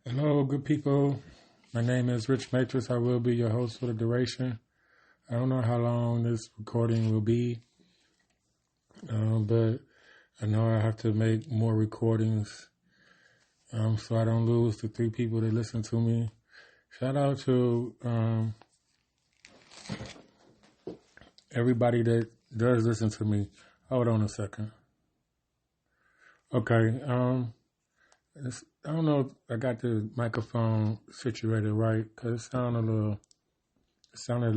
Hello, good people. My name is Rich Matrix. I will be your host for the duration. I don't know how long this recording will be, but I know I have to make more recordings so I don't lose the three people that listen to me. Shout out to everybody that does listen to me. Hold on a second. Okay. I don't know if I got the microphone situated right because it sounded a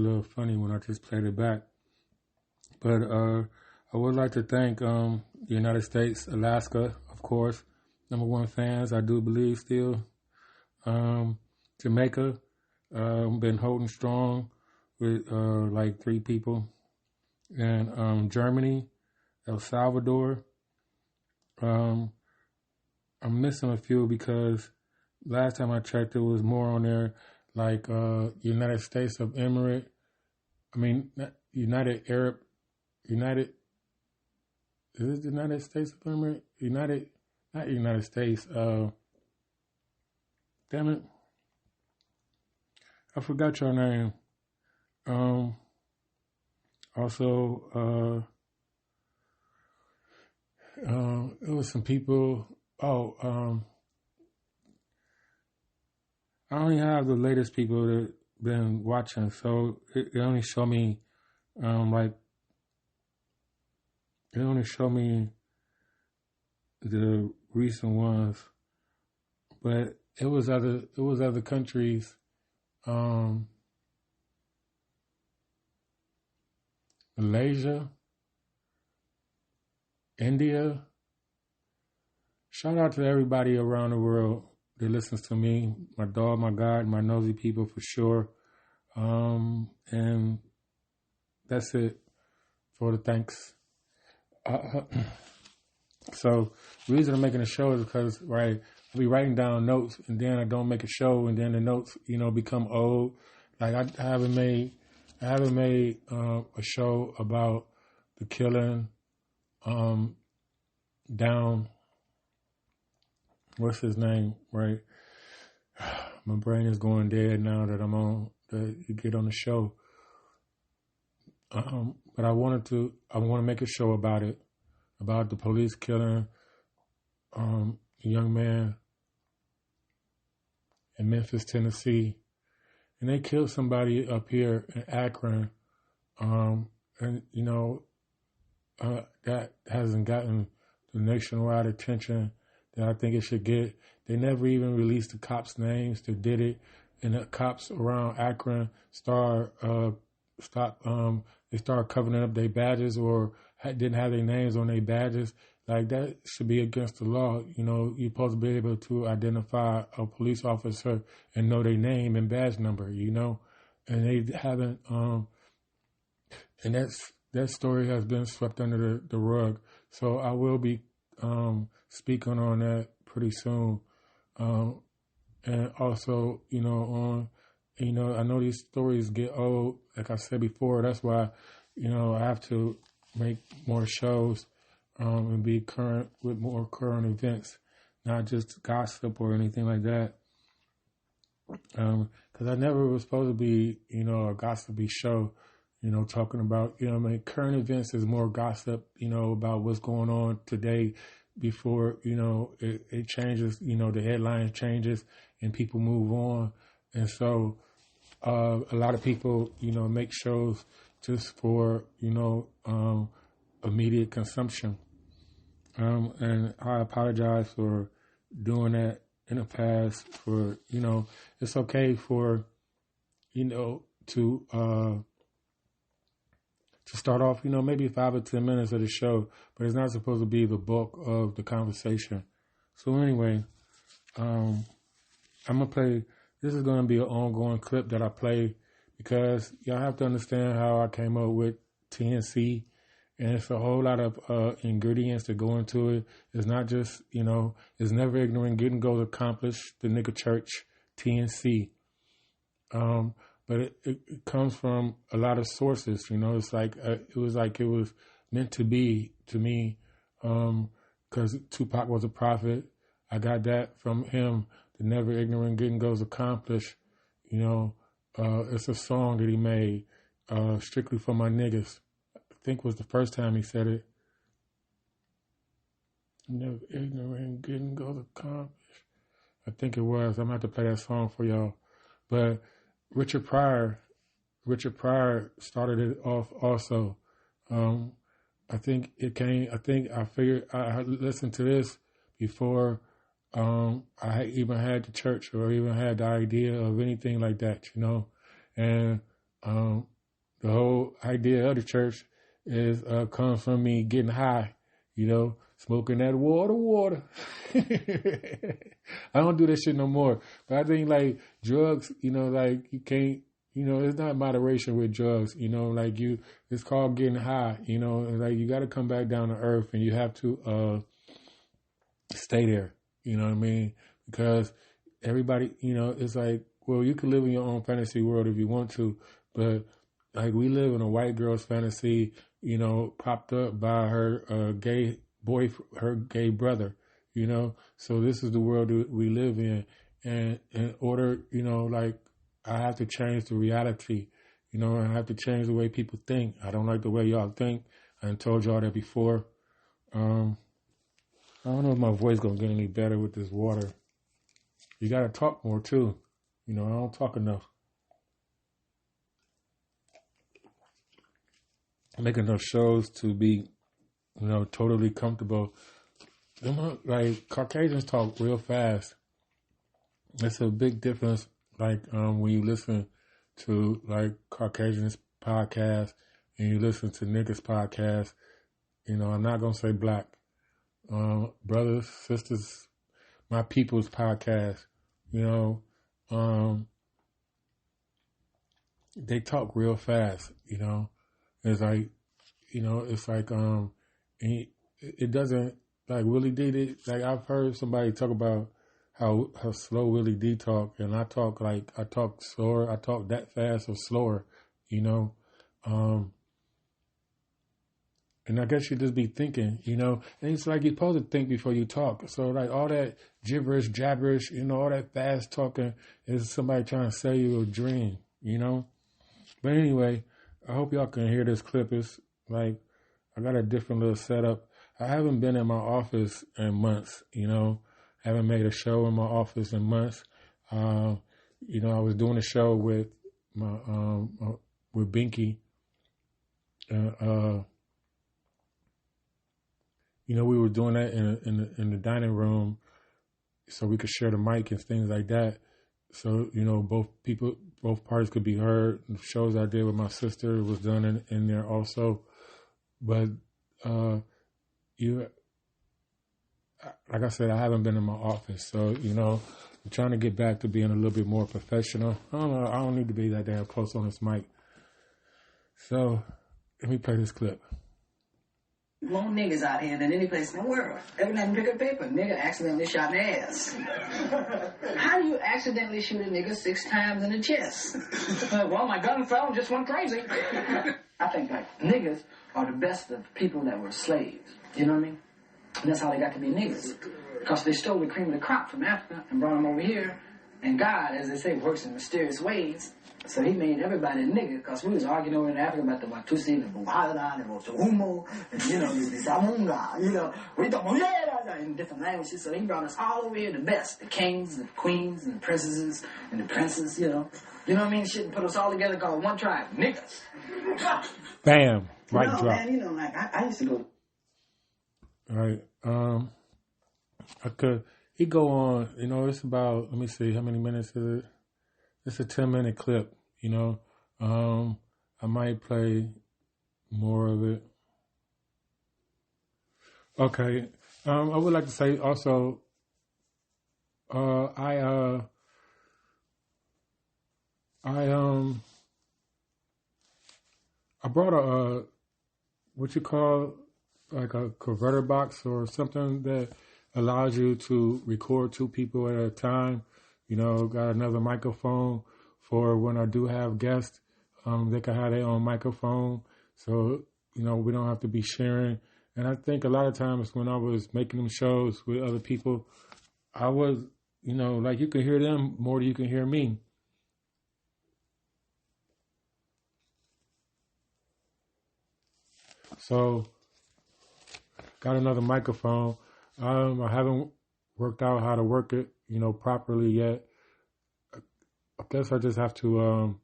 little funny when I just played it back. But I would like to thank the United States, Alaska, of course, #1 fans. I do believe still. Jamaica, been holding strong with like 3 people, and Germany, El Salvador. I'm missing a few because last time I checked, there was more on there, like United States of Emirate. I mean, not United Arab, United. Is it the United States of Emirate? Not United States. Damn it, I forgot your name. Also, it was some people. I only have the latest people that been watching, so it only show me the recent ones, but it was other countries, Malaysia, India. Shout out to everybody around the world that listens to me, my dog, my God, my nosy people for sure. And that's it for the thanks. So the reason I'm making a show is because, right, I'll be writing down notes and then I don't make a show and then the notes, become old. Like I haven't made a show about the killing down. What's his name, right? My brain is going dead now that you get on the show. But I want to make a show about it, about the police killing a young man in Memphis, Tennessee. And they killed somebody up here in Akron. And, that hasn't gotten the nationwide attention that I think it should get. They never even released the cops' names that did it, and the cops around Akron they started covering up their badges or didn't have their names on their badges. Like that should be against the law. You're supposed to be able to identify a police officer and know their name and badge number. And they haven't. And that story has been swept under the rug. So I will be speaking on that pretty soon. And also, I know these stories get old, like I said before. That's why, I have to make more shows and be current with more current events, not just gossip or anything like that. Because I never was supposed to be, a gossipy show, talking about, current events is more gossip, about what's going on today before, it changes, the headline changes and people move on. And so a lot of people, make shows just for, immediate consumption. And I apologize for doing that in the past for, it's okay for, to start off, maybe 5 or 10 minutes of the show, but it's not supposed to be the bulk of the conversation. So anyway, I'm going to play, this is going to be an ongoing clip that I play because y'all have to understand how I came up with TNC, and it's a whole lot of ingredients that go into it. It's not just, it's never ignorant, getting goals accomplished, the nigga church, TNC. But it comes from a lot of sources, it's like, it was meant to be to me, because Tupac was a prophet. I got that from him. the never ignorant getting goes accomplished. You know, it's a song that he made strictly for my niggas. I think was the first time he said it. Never ignorant getting goes accomplished. I think it was. I'm going to have to play that song for y'all. But Richard Pryor started it off also. I think I figured I listened to this before I even had the church or even had the idea of anything like that, you know. And the whole idea of the church is comes from me getting high, you know, smoking that water. I don't do that shit no more. But I think like drugs, you know, like you can't, you know, it's not moderation with drugs, you know, like it's called getting high, you know, like you got to come back down to earth and you have to stay there, you know what I mean? Because everybody, you know, it's like, well, you can live in your own fantasy world if you want to, but like we live in a white girl's fantasy, you know, propped up by her gay brother, you know. So this is the world that we live in, and in order, you know, like I have to change the reality, you know, I have to change the way people think. I don't like the way y'all think. I done told y'all that before. I don't know if my voice gonna get any better with this water. You gotta talk more too, you know. I don't talk enough. I make enough shows to be, you know, totally comfortable. Like Caucasians talk real fast. It's a big difference. Like when you listen to like Caucasians podcast and you listen to niggas podcast, you know, I'm not gonna say black, brothers, sisters, my people's podcast, you know, they talk real fast, you know. It's like, you know, it's like it doesn't, like Willie D, like I've heard somebody talk about how slow Willie D talk, and I talk slower, I talk that fast or slower, you know. And I guess you just be thinking, you know, and it's like you're supposed to think before you talk. So like all that jabberish, you know, all that fast talking is somebody trying to sell you a dream, you know. But anyway, I hope y'all can hear this clip. It's like I got a different little setup. I haven't been in my office in months, you know. Haven't made a show in my office in months. You know, I was doing a show with my with Binky. You know, we were doing that in the dining room so we could share the mic and things like that. So, you know, both parties could be heard. The shows I did with my sister was done in there also. But like I said, I haven't been in my office. So, you know, I'm trying to get back to being a little bit more professional. I don't need to be that damn close on this mic. So, let me play this clip. More niggas out here than any place in the world. Every time you pick up paper, nigga accidentally shot in the ass. How do you accidentally shoot a nigga 6 times in the chest? Well, my gun fell and just went crazy. I think like niggas are the best of people that were slaves. You know what I mean? And that's how they got to be niggas. Because they stole the cream of the crop from Africa and brought them over here. And God, as they say, works in mysterious ways. So he made everybody a nigga, because we was arguing over in Africa about the Watusi, the Buhada, the Bosuhumo, and, you know, the Zamunga, you know, we don't in different languages. So he brought us all over here, the best, the kings, the queens, and the princesses, and the princes, you know. You know what I mean? Shit, put us all together called one tribe, niggas. Bam, right drop. Man, you know, like, I used to go. All right, he go on, you know, it's about, let me see, how many minutes is it? It's a 10-minute clip, you know. I might play more of it. Okay. I would like to say also, I brought a what you call like a converter box or something that allows you to record 2 people at a time. You know, got another microphone for when I do have guests. They can have their own microphone. So, you know, we don't have to be sharing. And I think a lot of times when I was making them shows with other people, I was, like you can hear them more than you can hear me. So, got another microphone. I haven't worked out how to work it, properly yet. I guess I just have to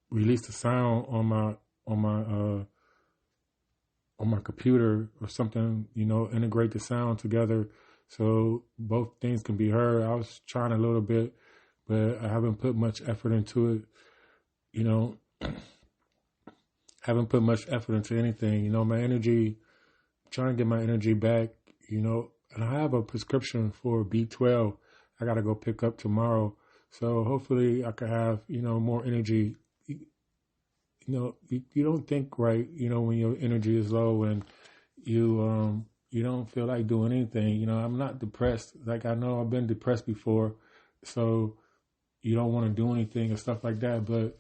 release the sound on my computer or something, integrate the sound together so both things can be heard. I was trying a little bit, but I haven't put much effort into it, haven't put much effort into anything. My energy, trying to get my energy back, and I have a prescription for B12 I got to go pick up tomorrow. So hopefully I can have, more energy. You don't think right, when your energy is low and you don't feel like doing anything. I'm not depressed. Like, I know I've been depressed before, so you don't want to do anything and stuff like that. But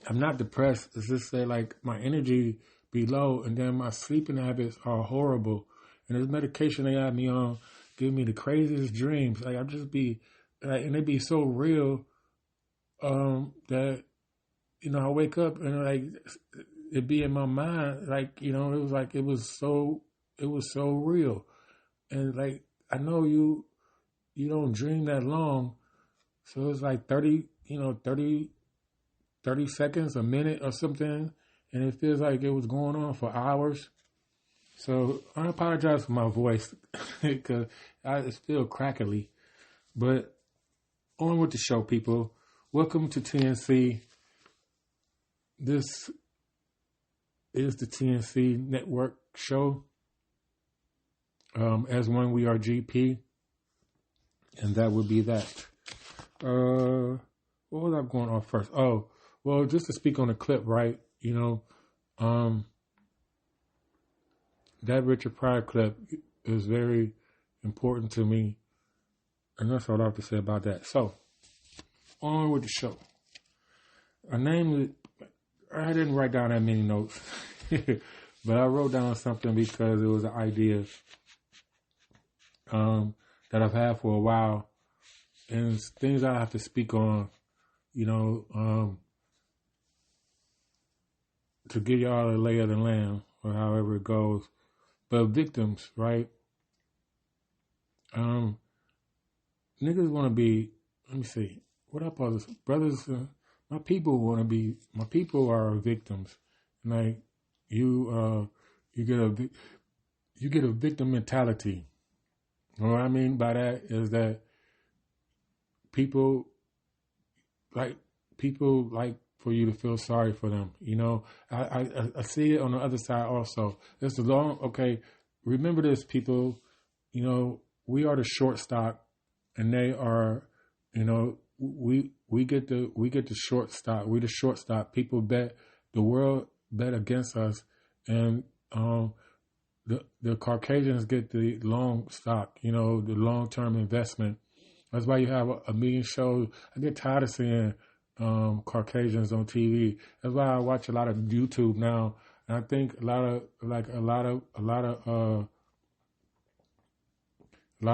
I'm not depressed. It's just that, like, my energy be low, and then my sleeping habits are horrible. And this medication they had me on give me the craziest dreams. Like, I just be like, and it be so real that I wake up and like it be in my mind, like it was like it was so real, and like I know you don't dream that long, so it's like 30 seconds, a minute or something, and it feels like it was going on for hours. So I apologize for my voice because I still crackly, but on with the show, people. Welcome to TNC. This is the TNC Network show. As one, we are GP, and that would be that. What was I going on first? Oh, well, just to speak on the clip, right? That Richard Pryor clip is very important to me, and that's all I have to say about that. So, on with the show. I didn't write down that many notes, but I wrote down something because it was an idea that I've had for a while, and it's things I have to speak on, to give y'all a lay of the land or however it goes. But victims, right? Niggas want to be. Let me see. What I call this, brothers. My people are victims. Like you get a victim mentality. What I mean by that is that people like for you to feel sorry for them. I see it on the other side also. It's okay. Remember this, people. We are the short stock, and they are, we get the short stock. We're the short stock. People bet, the world bet against us, and the Caucasians get the long stock. The long term investment. That's why you have a million shows. I get tired of seeing Caucasians on TV. That's why I watch a lot of YouTube now, and I think a lot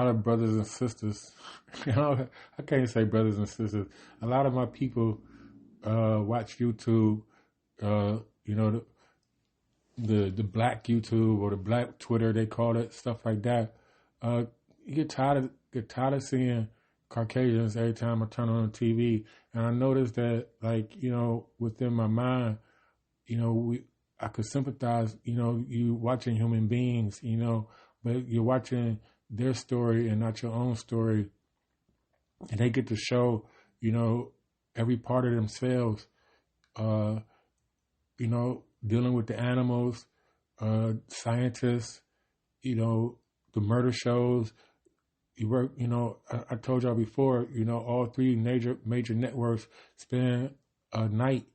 of brothers and sisters. I can't say brothers and sisters. A lot of my people watch YouTube. The black YouTube or the black Twitter, they call it, stuff like that. You get tired of seeing Caucasians every time I turn on the TV, and I noticed that, like, within my mind, I could sympathize. You watching human beings, but you're watching their story and not your own story, and they get to show, every part of themselves. Dealing with the animals, scientists, the murder shows. You work, I told y'all before, all three major networks spend a night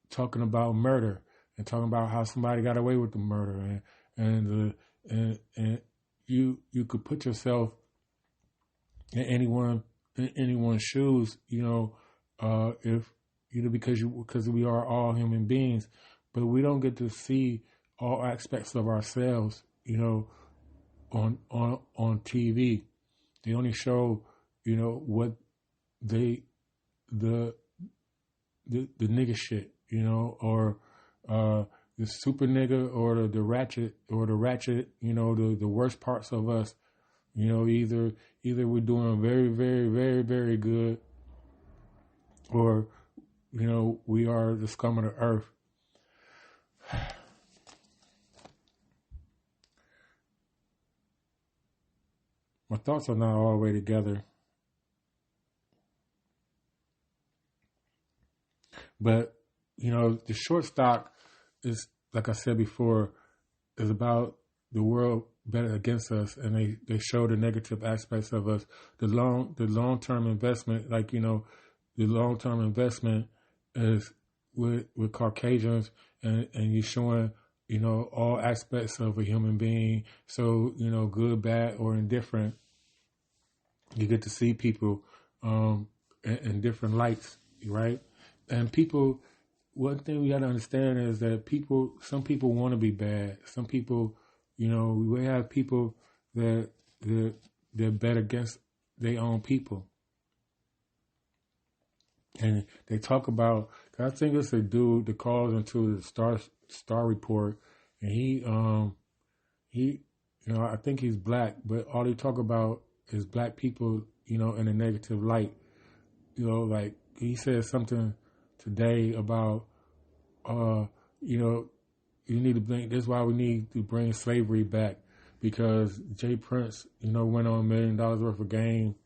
talking about murder and talking about how somebody got away with the murder, and you could put yourself in anyone's shoes, if because we are all human beings, but we don't get to see all aspects of ourselves, on TV. They only show, what they the nigga shit, or the super nigga or the ratchet the worst parts of us. Either we're doing very, very, very, very good, or we are the scum of the earth. My thoughts are not all the way together. But, the short stock is, like I said before, is about the world betting against us, and they show the negative aspects of us. The long-term investment, the long-term investment is with Caucasians, and you showing, all aspects of a human being. So, good, bad, or indifferent. You get to see people in different lights, right? And people, one thing we got to understand is that some people want to be bad. Some people, we have people that bet against their own people. And they talk about, I think it's a dude that calls into the Star Report, and he, I think he's black, but all he talk about is black people, in a negative light. Like he said something today about, you need to bring, that's why we need to bring slavery back, because Jay Prince, went on $1 million worth of game,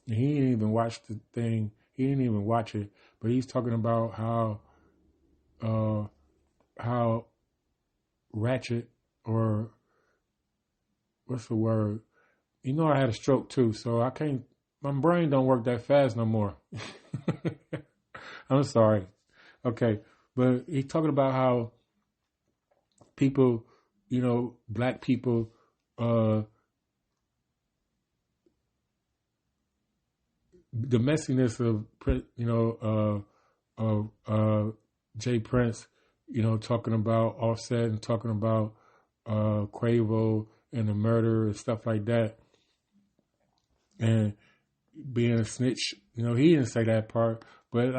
and he didn't even watch the thing. He didn't even watch it, but he's talking about how ratchet, or what's the word? I had a stroke too, so my brain don't work that fast no more. I'm sorry. Okay. But he's talking about how people, black people, the messiness of Jay Prince, talking about Offset and talking about Quavo and the murder and stuff like that, and being a snitch. He didn't say that part, but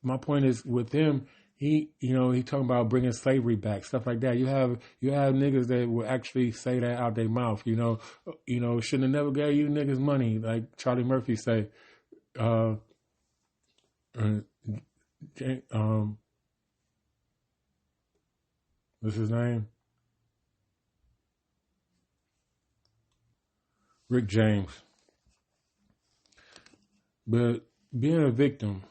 my point is with him, he talking about bringing slavery back, stuff like that. You have niggas that will actually say that out their mouth. Shouldn't have never gave you niggas money, like Charlie Murphy say. What's his name? Rick James. But being a victim,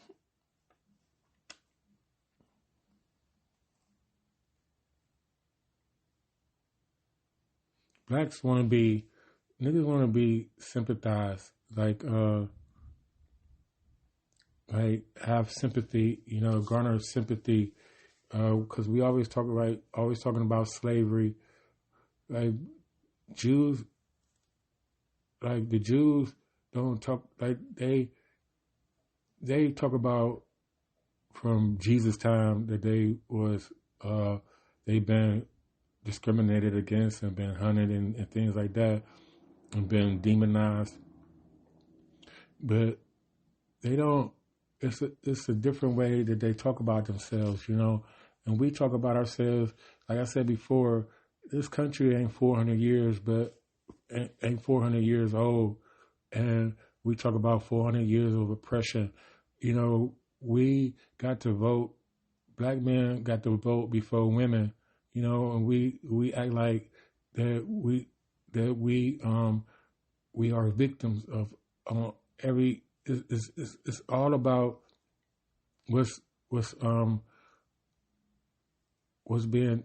niggas want to be sympathized, like have sympathy, garner sympathy, because we always talking about slavery, like Jews, like the Jews don't talk, like they talk about from Jesus' time that they've been discriminated against and been hunted and things like that, and been demonized. But they don't. It's a different way that they talk about themselves, and we talk about ourselves. Like I said before, this country ain't 400 years, but ain't 400 years old, and we talk about 400 years of oppression. We got to vote. Black men got to vote before women. And we act like that we are victims of every. It's all about what's being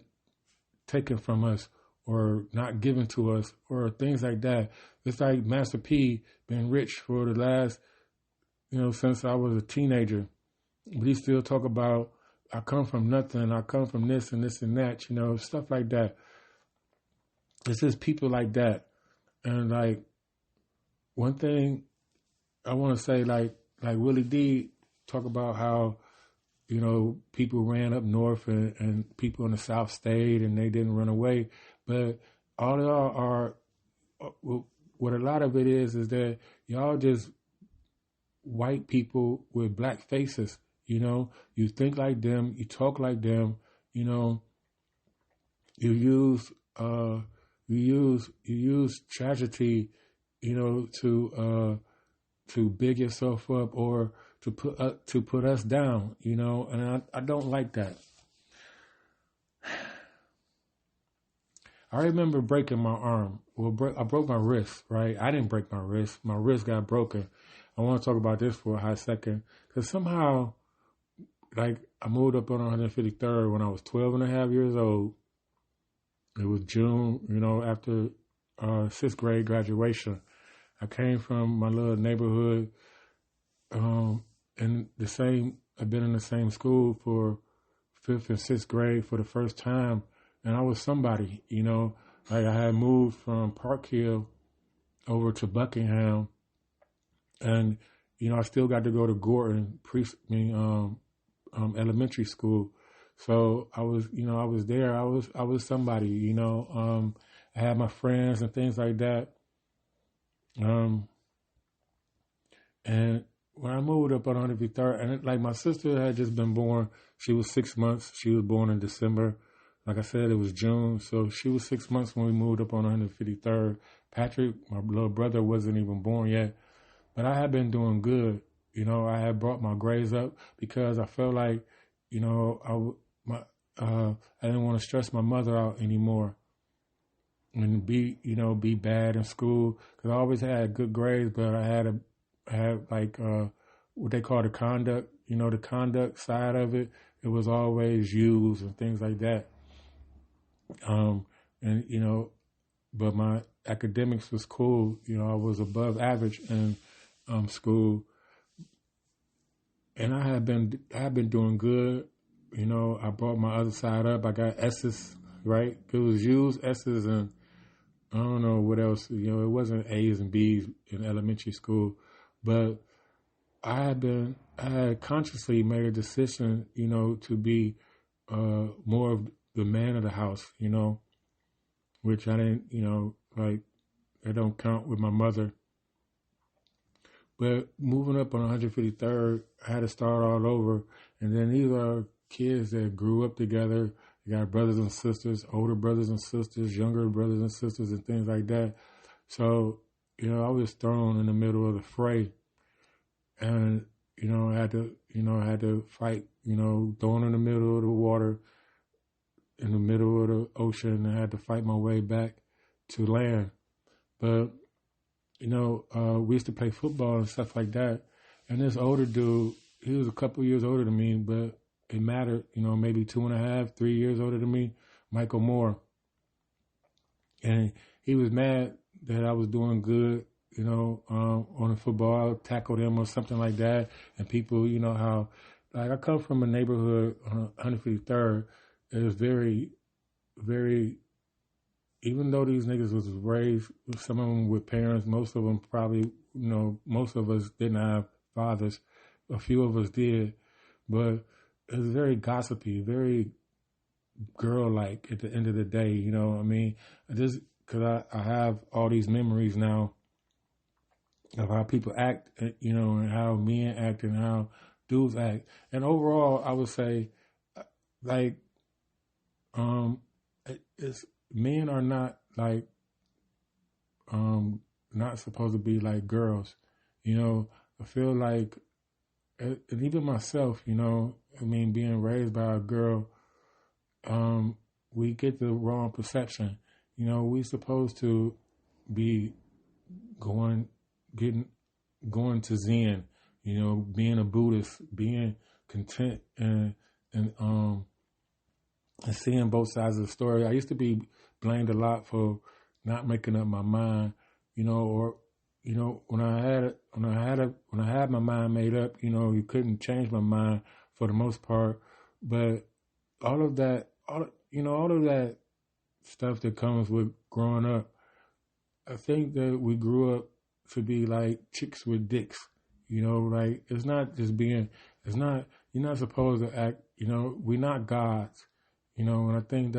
taken from us or not given to us or things like that. It's like Master P been rich for the last, since I was a teenager, but he still talk about, I come from nothing, I come from this and this and that, stuff like that. It's just people like that. And like, one thing I want to say, like Willie D talk about how, people ran up north and people in the South stayed and they didn't run away. But all y'all are what a lot of it is that y'all just white people with black faces. You know, you think like them, you talk like them. You know, you use tragedy, you know, to big yourself up or to put us down. You know, and I don't like that. I remember breaking my arm. Well, I broke my wrist, right? I didn't break my wrist. My wrist got broken. I want to talk about this for a hot second. Because somehow, like, I moved up on 153rd when I was 12 and a half years old. It was June, you know, after 6th grade graduation. I came from my little neighborhood and I've been in the same school for 5th and 6th grade for the first time. And I was somebody, you know, like I had moved from Park Hill over to Buckingham, and you know I still got to go to Gorton elementary school. So I was there. I was somebody, you know. I had my friends and things like that. And when I moved up on 153rd, and like my sister had just been born, she was 6 months. She was born in December. Like I said, it was June, so she was 6 months when we moved up on 153rd. Patrick, my little brother, wasn't even born yet. But I had been doing good. You know, I had brought my grades up because I felt like, you know, I didn't want to stress my mother out anymore and be bad in school. Because I always had good grades, but I had what they call the conduct, you know, the conduct side of it. It was always U's and things like that. And, you know, but my academics was cool. You know, I was above average in school, and I had been doing good. You know, I brought my other side up. I got S's, right? It was U's, S's, and I don't know what else. You know, it wasn't A's and B's in elementary school, but I had consciously made a decision, you know, to be more of the man of the house, you know, which I didn't, you know, like, I don't count with my mother. But moving up on 153rd, I had to start all over. And then these are kids that grew up together. You got brothers and sisters, older brothers and sisters, younger brothers and sisters, and things like that. So, you know, I was thrown in the middle of the fray. And, you know, I had to fight, you know, thrown in the middle of the water, in the middle of the ocean, and I had to fight my way back to land. But, you know, we used to play football and stuff like that. And this older dude, he was a couple years older than me, but it mattered, you know, maybe 2.5, 3 years older than me, Michael Moore. And he was mad that I was doing good, you know, on the football. I tackled him or something like that. And people, you know, how, like, I come from a neighborhood on 153rd. It was very, very, even though these niggas was raised, some of them with parents, most of them probably, you know, most of us didn't have fathers. A few of us did. But it was very gossipy, very girl-like at the end of the day, you know. I mean, just because I have all these memories now of how people act, you know, and how men act and how dudes act. And overall, I would say, like, it's men are not like not supposed to be like girls, you know. I feel like, and even myself, you know, I mean, being raised by a girl, we get the wrong perception. You know, we supposed to be going to Zen, you know, being a Buddhist, being content and seeing both sides of the story. I used to be blamed a lot for not making up my mind, you know, or, you know, when I had my mind made up, you know, you couldn't change my mind for the most part. But all of that stuff that comes with growing up, I think that we grew up to be like chicks with dicks, you know, like it's not just being, you're not supposed to act, you know, we're not gods. You know, and I think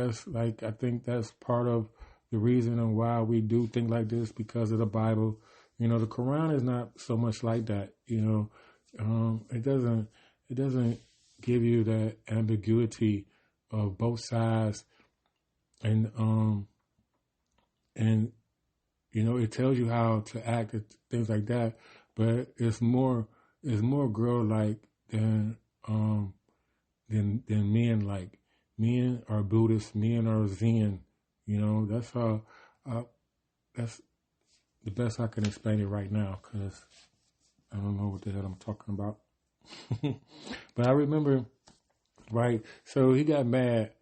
that's part of the reason and why we do think like this because of the Bible. You know, the Quran is not so much like that. You know, it doesn't give you that ambiguity of both sides, and you know, it tells you how to act and things like that. But it's more girl like than men like. Men are Buddhists, men are Zen. You know, that's how. That's the best I can explain it right now, because I don't know what the hell I'm talking about. But I remember, right? So he got mad.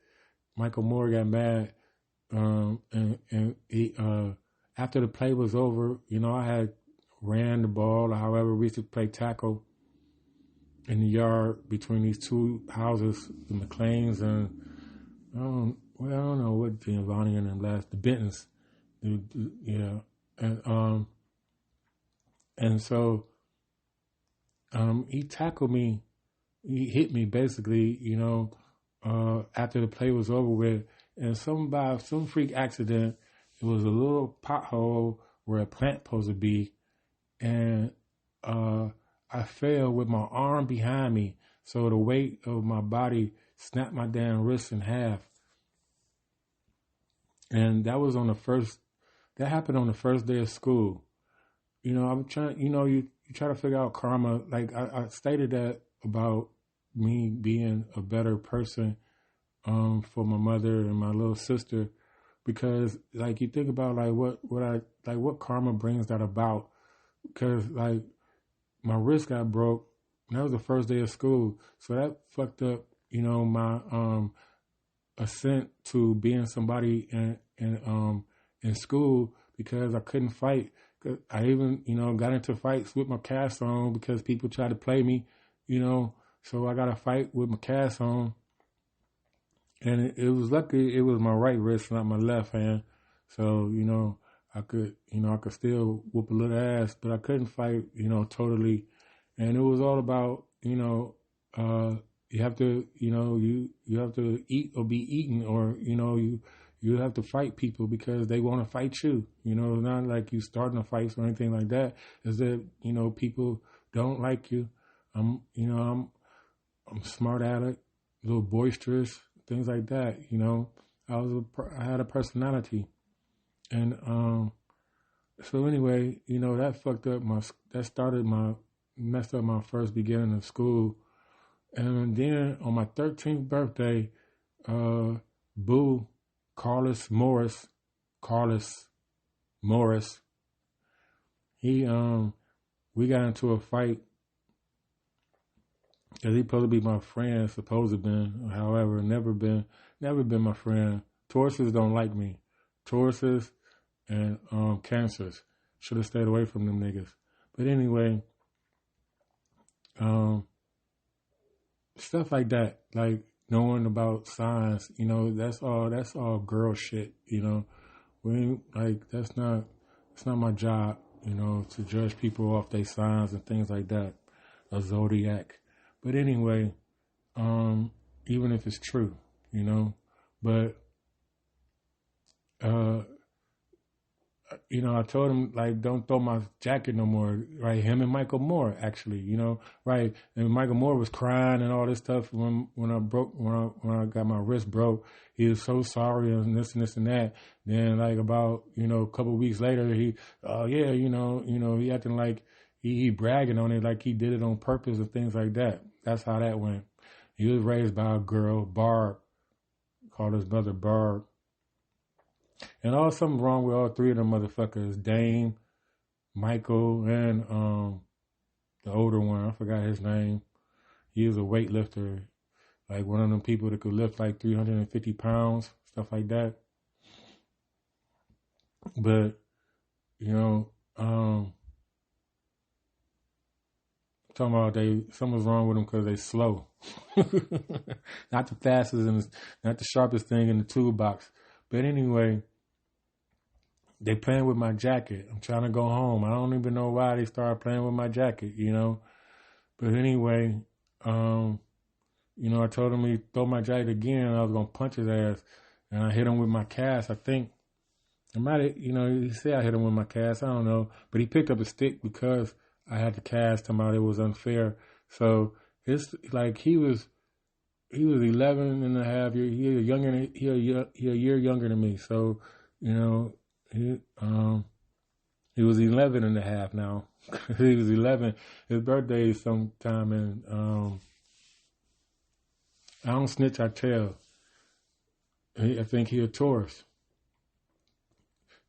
Michael Moore got mad, and he after the play was over, you know, I had ran the ball, or however we used to play tackle in the yard between these two houses, the McLeans and I don't know what Giovanni and them last, the Bentons, yeah, and so he tackled me, he hit me basically, you know, after the play was over with, and by some freak accident, it was a little pothole where a plant supposed to be, and I fell with my arm behind me, so the weight of my body snapped my damn wrist in half. And that happened on the first day of school. You know, I'm trying, you know, you try to figure out karma. Like I stated that about me being a better person for my mother and my little sister, because like you think about like what karma brings that about, because like my wrist got broke, and that was the first day of school, so that fucked up, you know, my ascent to being somebody in school, because I couldn't fight. I even, you know, got into fights with my cast on because people tried to play me, you know, so I got to fight with my cast on. And it was lucky it was my right wrist, not my left hand. So, you know, I could still whoop a little ass, but I couldn't fight, you know, totally. And it was all about, you know, you have to, you know, you have to eat or be eaten, or, you know, you have to fight people because they want to fight you. You know, not like you starting a fight or anything like that. Is that, you know, people don't like you. I'm smart at it, a little boisterous, things like that. You know, I had a personality, and so anyway, you know, that messed up my first beginning of school. And then on my 13th birthday, Boo, Carlos Morris, we got into a fight, because he supposed to be my friend, supposed to been, however, never been my friend. Tauruses don't like me. Tauruses and Cancers. Should have stayed away from them niggas. But anyway, stuff like that, like knowing about signs, you know, that's all girl shit, you know. That's not my job, you know, to judge people off their signs and things like that, a zodiac. But anyway, even if it's true, you know, but you know, I told him, like, don't throw my jacket no more, right? Him and Michael Moore, actually, you know, right? And Michael Moore was crying and all this stuff when I got my wrist broke. He was so sorry and this and that. Then, like, about, you know, a couple of weeks later, he acting like he bragging on it, like he did it on purpose and things like that. That's how that went. He was raised by a girl, Barb, called his brother Barb. And something wrong with all three of them motherfuckers, Dame, Michael, and the older one. I forgot his name. He was a weightlifter, like one of them people that could lift like 350 pounds, stuff like that. But, you know, talking about something's wrong with them because they slow. Not the fastest and not the sharpest thing in the toolbox. But anyway, they playing with my jacket. I'm trying to go home. I don't even know why they started playing with my jacket, you know. But anyway, you know, I told him he'd throw my jacket again and I was going to punch his ass. And I hit him with my cast, I think. I might have, he said I hit him with my cast. I don't know, but he picked up a stick because I had to cast him out. It was unfair. So it's like he was 11 and a half years. He a year younger than me. So, he he was 11 and a half now. He was 11. His birthday is sometime in, I don't snitch, I tell. I think he a Taurus.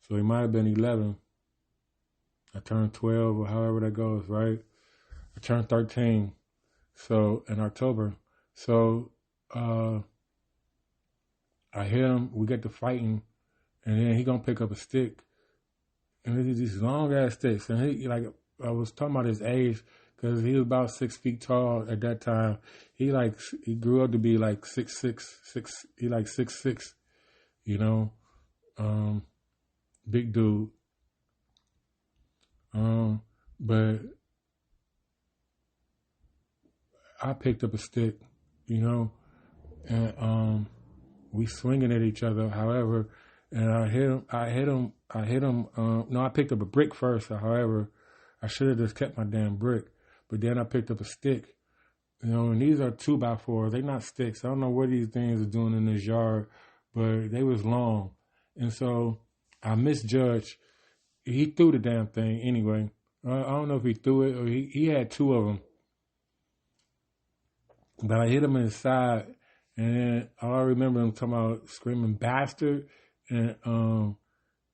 So he might have been 11. I turned 12 or however that goes, right? I turned 13. So in October. So I hit him. We get to fighting. And then he going to pick up a stick. And it's these long ass sticks. And he, like, I was talking about his age because he was about 6 feet tall at that time. He grew up to be like 6'6", he like 6'6", big dude. But I picked up a stick, and we swinging at each other. However, and I hit him. No, I picked up a brick first. However, I should have just kept my damn brick. But then I picked up a stick, and these are 2x4s. They're not sticks. I don't know what these things are doing in this yard, but they was long. And so I misjudged. He threw the damn thing anyway. I don't know if he threw it or he had 2 of them. But I hit him in the side, and then all I remember him talking about screaming bastard and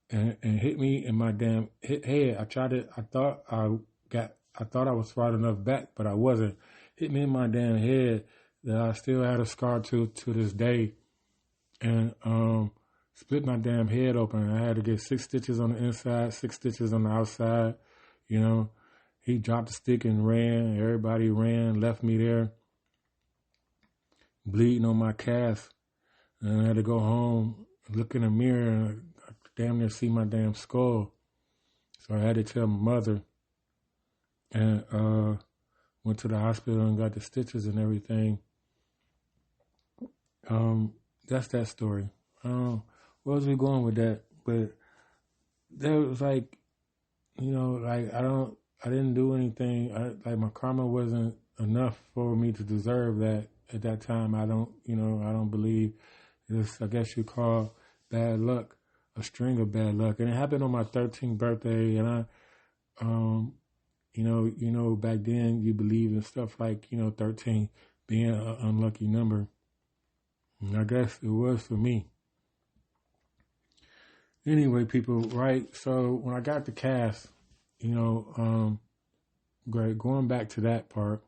hit me in my damn head. I thought I was far enough back, but I wasn't. Hit me in my damn head that I still had a scar to this day, and split my damn head open. I had to get 6 stitches on the inside, 6 stitches on the outside. He dropped the stick and ran. Everybody ran, left me there, bleeding on my cast. And I had to go home, look in the mirror, and I damn near see my damn skull. So I had to tell my mother. And went to the hospital and got the stitches and everything. That's that story. Where was we going with that? But there was like, I didn't do anything. My karma wasn't enough for me to deserve that at that time. I don't believe it's, I guess you call bad luck, a string of bad luck. And it happened on my 13th birthday. And back then you believe in stuff like, 13 being an unlucky number. And I guess it was for me. Anyway, people, right? So when I got the cast, great, going back to that part,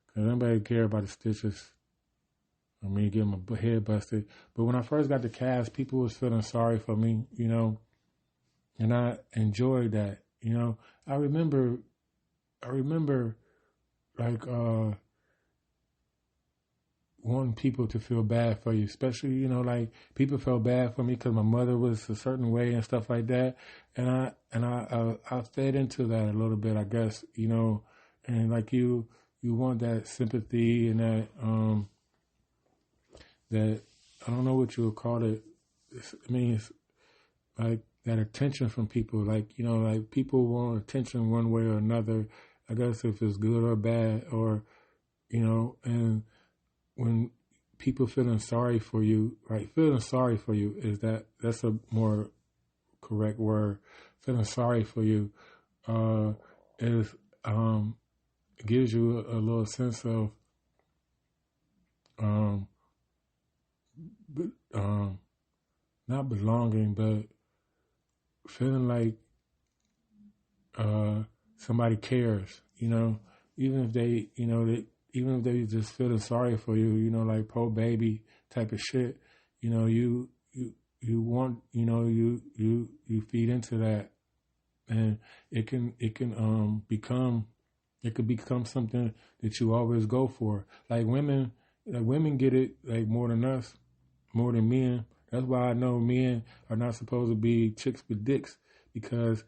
because nobody care about the stitches. I mean, getting my head busted. But when I first got the cast, people was feeling sorry for me, and I enjoyed that. I remember like wanting people to feel bad for you, especially, like people felt bad for me because my mother was a certain way and stuff like that. And I fed into that a little bit, I guess, and like you want that sympathy and that I don't know what you would call it. It's like that attention from people, like people want attention one way or another. I guess if it's good or bad, or and when people feeling sorry for you, right? Feeling sorry for you that's a more correct word. Feeling sorry for you is it gives you a little sense of not belonging, but feeling like somebody cares, even if they, even if they just feeling sorry for you, like poor baby type of shit, you want, you feed into that, and it can become something that you always go for. Like women get it like more than us, more than men. That's why I know men are not supposed to be chicks with dicks, because,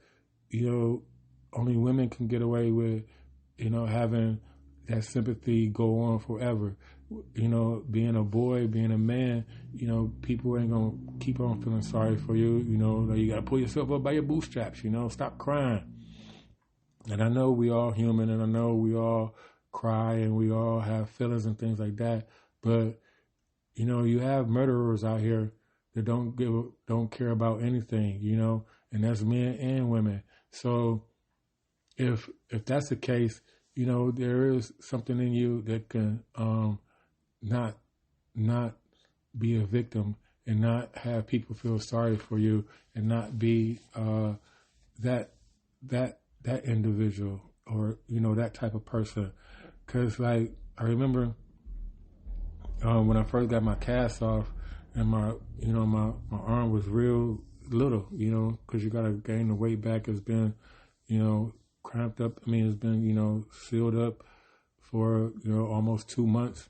only women can get away with, having that sympathy go on forever. being a boy, being a man, people ain't gonna keep on feeling sorry for you. Like you gotta pull yourself up by your bootstraps. Stop crying. And I know we all human, and I know we all cry, and we all have feelings and things like that. But you have murderers out here that don't care about anything. And that's men and women. So if that's the case, there is something in you that can not be a victim and not have people feel sorry for you and not be that individual or that type of person. Because like I remember when I first got my cast off and my arm was real little, because you gotta gain the weight back. It's been cramped up. I mean, it's been sealed up for almost 2 months.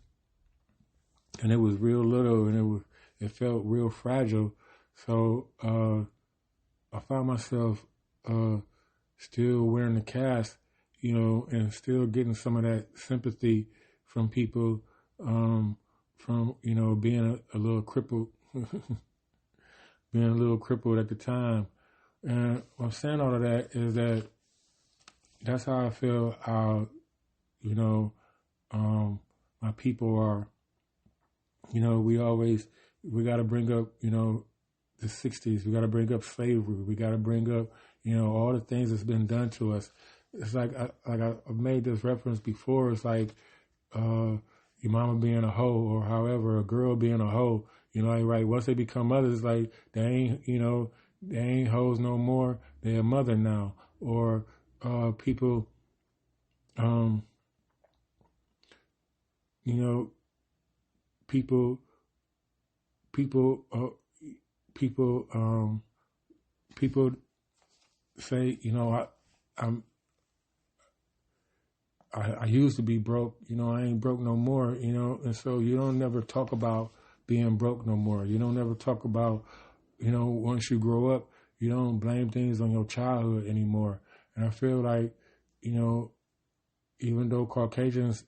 And it was real little, and it felt real fragile. So I found myself still wearing the cast, and still getting some of that sympathy from people, from being a little crippled, at the time. And I'm saying all of that is that's how I feel. How my people are. We got to bring up, the 60s. We got to bring up slavery. We got to bring up, all the things that's been done to us. It's like I've made this reference before. It's like your mama being a hoe, or however, a girl being a hoe. Right? Once they become mothers, it's like they ain't hoes no more. They're a mother now. Or people, people say, I used to be broke, I ain't broke no more, and so you don't never talk about being broke no more. You don't ever talk about, once you grow up, you don't blame things on your childhood anymore. And I feel like, even though Caucasians,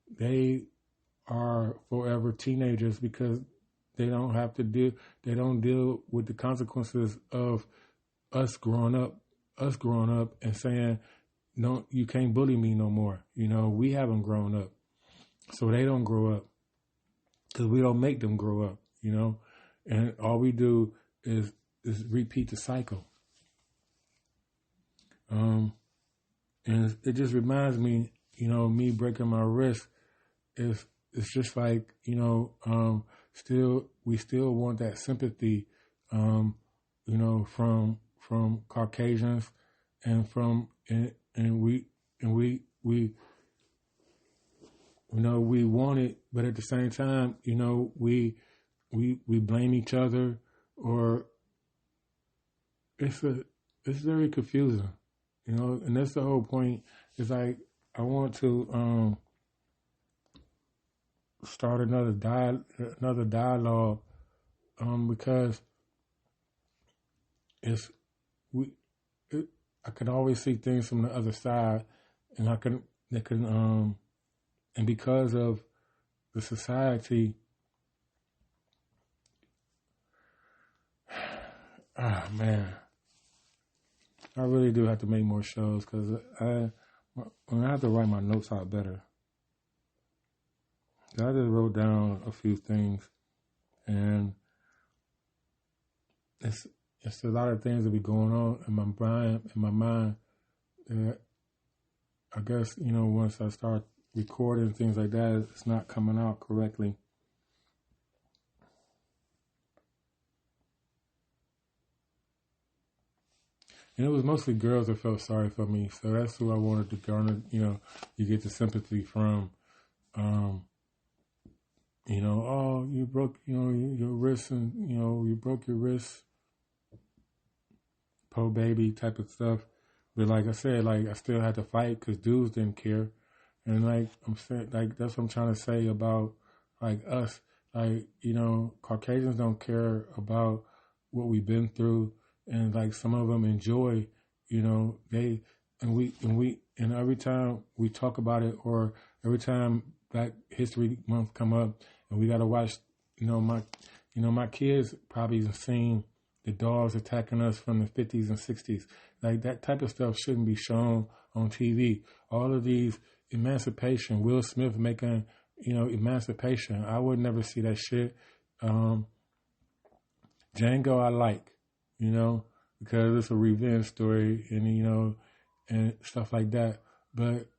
they are forever teenagers because they don't deal with the consequences of us growing up and saying, no, you can't bully me no more. We haven't grown up. So they don't grow up because we don't make them grow up, and all we do is repeat the cycle. And it just reminds me, me breaking my wrist it's just like, we still want that sympathy, from Caucasians and we want it, but at the same time, we blame each other, or it's very confusing, and that's the whole point. It's like, I want to, start another dialogue, because I can always see things from the other side, and and because of the society, man, I really do have to make more shows, because I have to write my notes out better. I just wrote down a few things, and it's a lot of things that be going on in my mind that I guess, once I start recording things like that, it's not coming out correctly. And it was mostly girls that felt sorry for me, so that's who I wanted to garner, you get the sympathy from. Oh, you broke, your wrist, and, you broke your wrist, po baby type of stuff. But like I said, I still had to fight because dudes didn't care. And I'm saying, that's what I'm trying to say about us. Caucasians don't care about what we've been through, and some of them enjoy, and every time we talk about it, or every time Black History Month come up, and we got to watch. My kids probably have seen the dogs attacking us from the 50s and 60s. Like that type of stuff shouldn't be shown on TV. All of these emancipation, Will Smith making, emancipation. I would never see that shit. Django I like, because it's a revenge story and, and stuff like that. But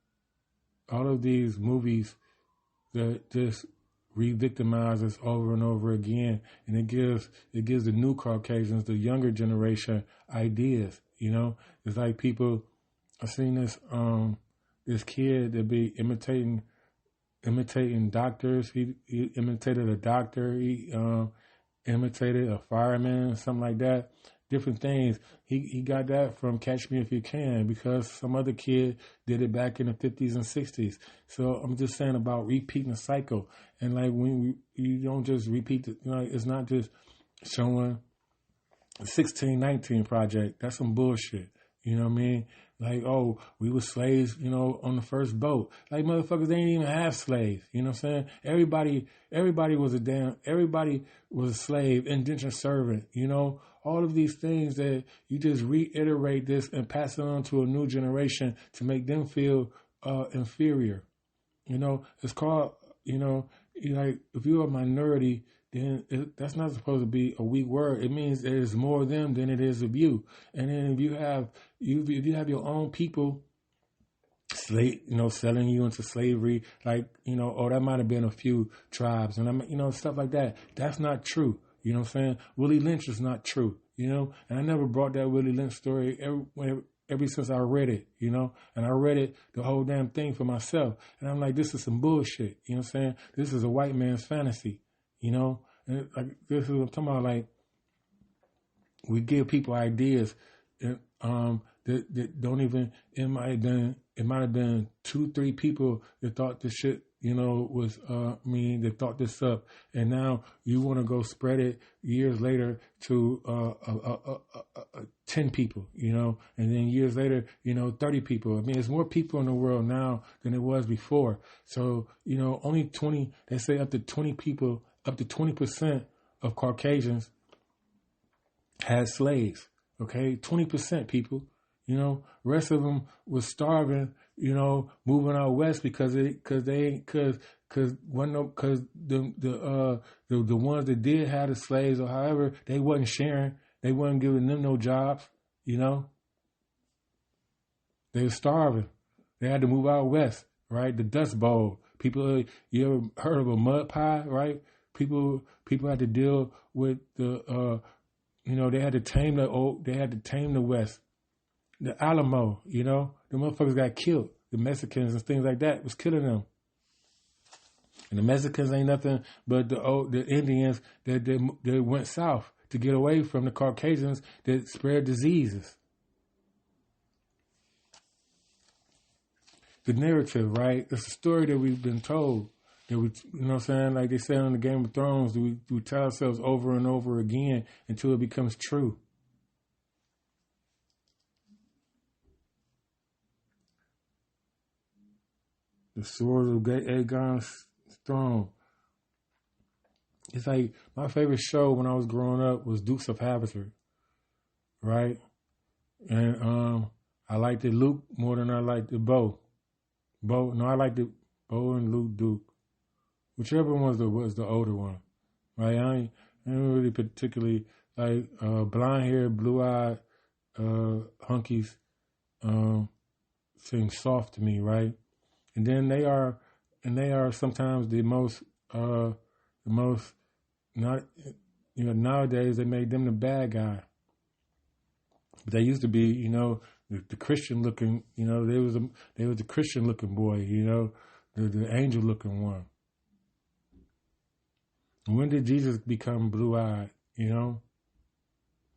all of these movies that just re-victimize us over and over again, and it gives the new Caucasians, the younger generation, ideas. It's like people. I've seen this kid that be imitating doctors. He imitated a doctor. He imitated a fireman, something like that. Different things. He got that from Catch Me If You Can because some other kid did it back in the 50s and 60s. So I'm just saying about repeating the cycle. And like when you don't just repeat it's not just showing the 1619 Project. That's some bullshit. You know what I mean? Like, oh, we were slaves, on the first boat. Like, motherfuckers, they didn't even have slaves. You know what I'm saying? Everybody was a slave, indentured servant, all of these things that you just reiterate this and pass it on to a new generation to make them feel inferior. It's called, like, if you're a minority, then that's not supposed to be a weak word. It means there's more of them than it is of you. And then if you have your own people, selling you into slavery, like, that might have been a few tribes and stuff like that. That's not true. You know what I'm saying? Willie Lynch is not true, and I never brought that Willie Lynch story ever since I read it, and I read it, the whole damn thing for myself. And I'm like, this is some bullshit. You know what I'm saying? This is a white man's fantasy. And like this is what I'm talking about. Like, we give people ideas, and that don't even. It might have been 2-3 people that thought this shit, was that thought this up, and now you want to go spread it years later to 10 people, and then years later, 30 people. I mean, there's more people in the world now than it was before. So only 20. They say up to 20 people. Up to 20% of Caucasians had slaves. Okay, 20% people. Rest of them was starving. Moving out west because the ones that did have the slaves or however, they wasn't sharing. They wasn't giving them no jobs. They were starving. They had to move out west. Right, the Dust Bowl. People, you ever heard of a mud pie? Right. People had to deal with the, they had to tame the West, the Alamo, the motherfuckers got killed. The Mexicans and things like that was killing them. And the Mexicans ain't nothing but the Indians that went south to get away from the Caucasians that spread diseases. The narrative, right? It's a story that we've been told. That we, like they said on the Game of Thrones, we tell ourselves over and over again until it becomes true. The Swords of Aegon's Throne. It's like my favorite show when I was growing up was Dukes of Hazzard, right? And I liked the Luke more than I liked the Bo. I liked the Bo and Luke Duke. Whichever one was the older one, right? I ain't really particularly like blonde hair, blue eyed hunkies seem soft to me, right? And then they are sometimes the most not nowadays they made them the bad guy. But they used to be, the Christian looking, they was the Christian looking boy, the angel looking one. When did Jesus become blue-eyed?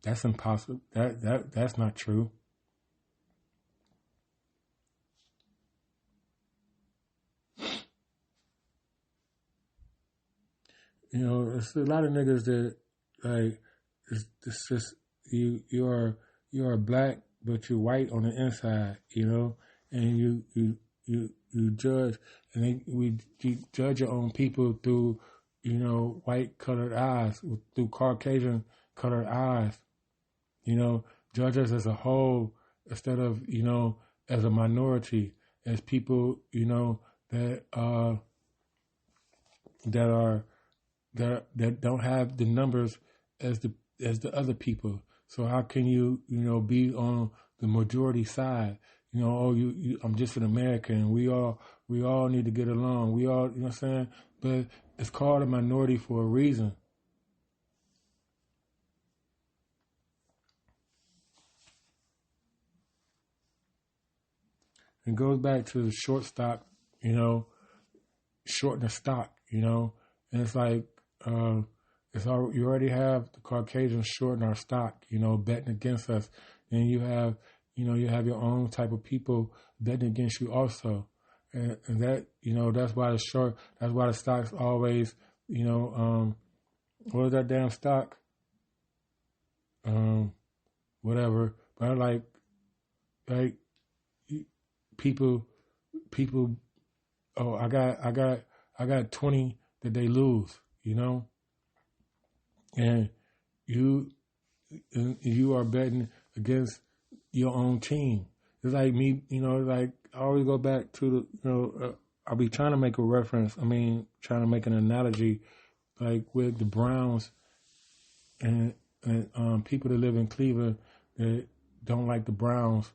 That's impossible. That's not true. It's a lot of niggas that like it's just you are black, but you're white on the inside, and you you judge, and you judge your own people through, white colored eyes, through Caucasian colored eyes. Judge us as a whole instead of, as a minority, as people, that that don't have the numbers as the other people. So how can you, be on the majority side? I'm just an American. We all need to get along. We all, what I'm saying? But it's called a minority for a reason. It goes back to the short stock, shorten the stock, and it's like, you already have the Caucasians shorting our stock, betting against us. And you have your own type of people betting against you also. And that, that's why the stock's always, what is that damn stock? Whatever. But like people, oh, I got 20 that they lose, and you are betting against your own team. It's like me, like I always go back to the, I'll be trying to make a reference. Trying to make an analogy, like with the Browns and people that live in Cleveland that don't like the Browns.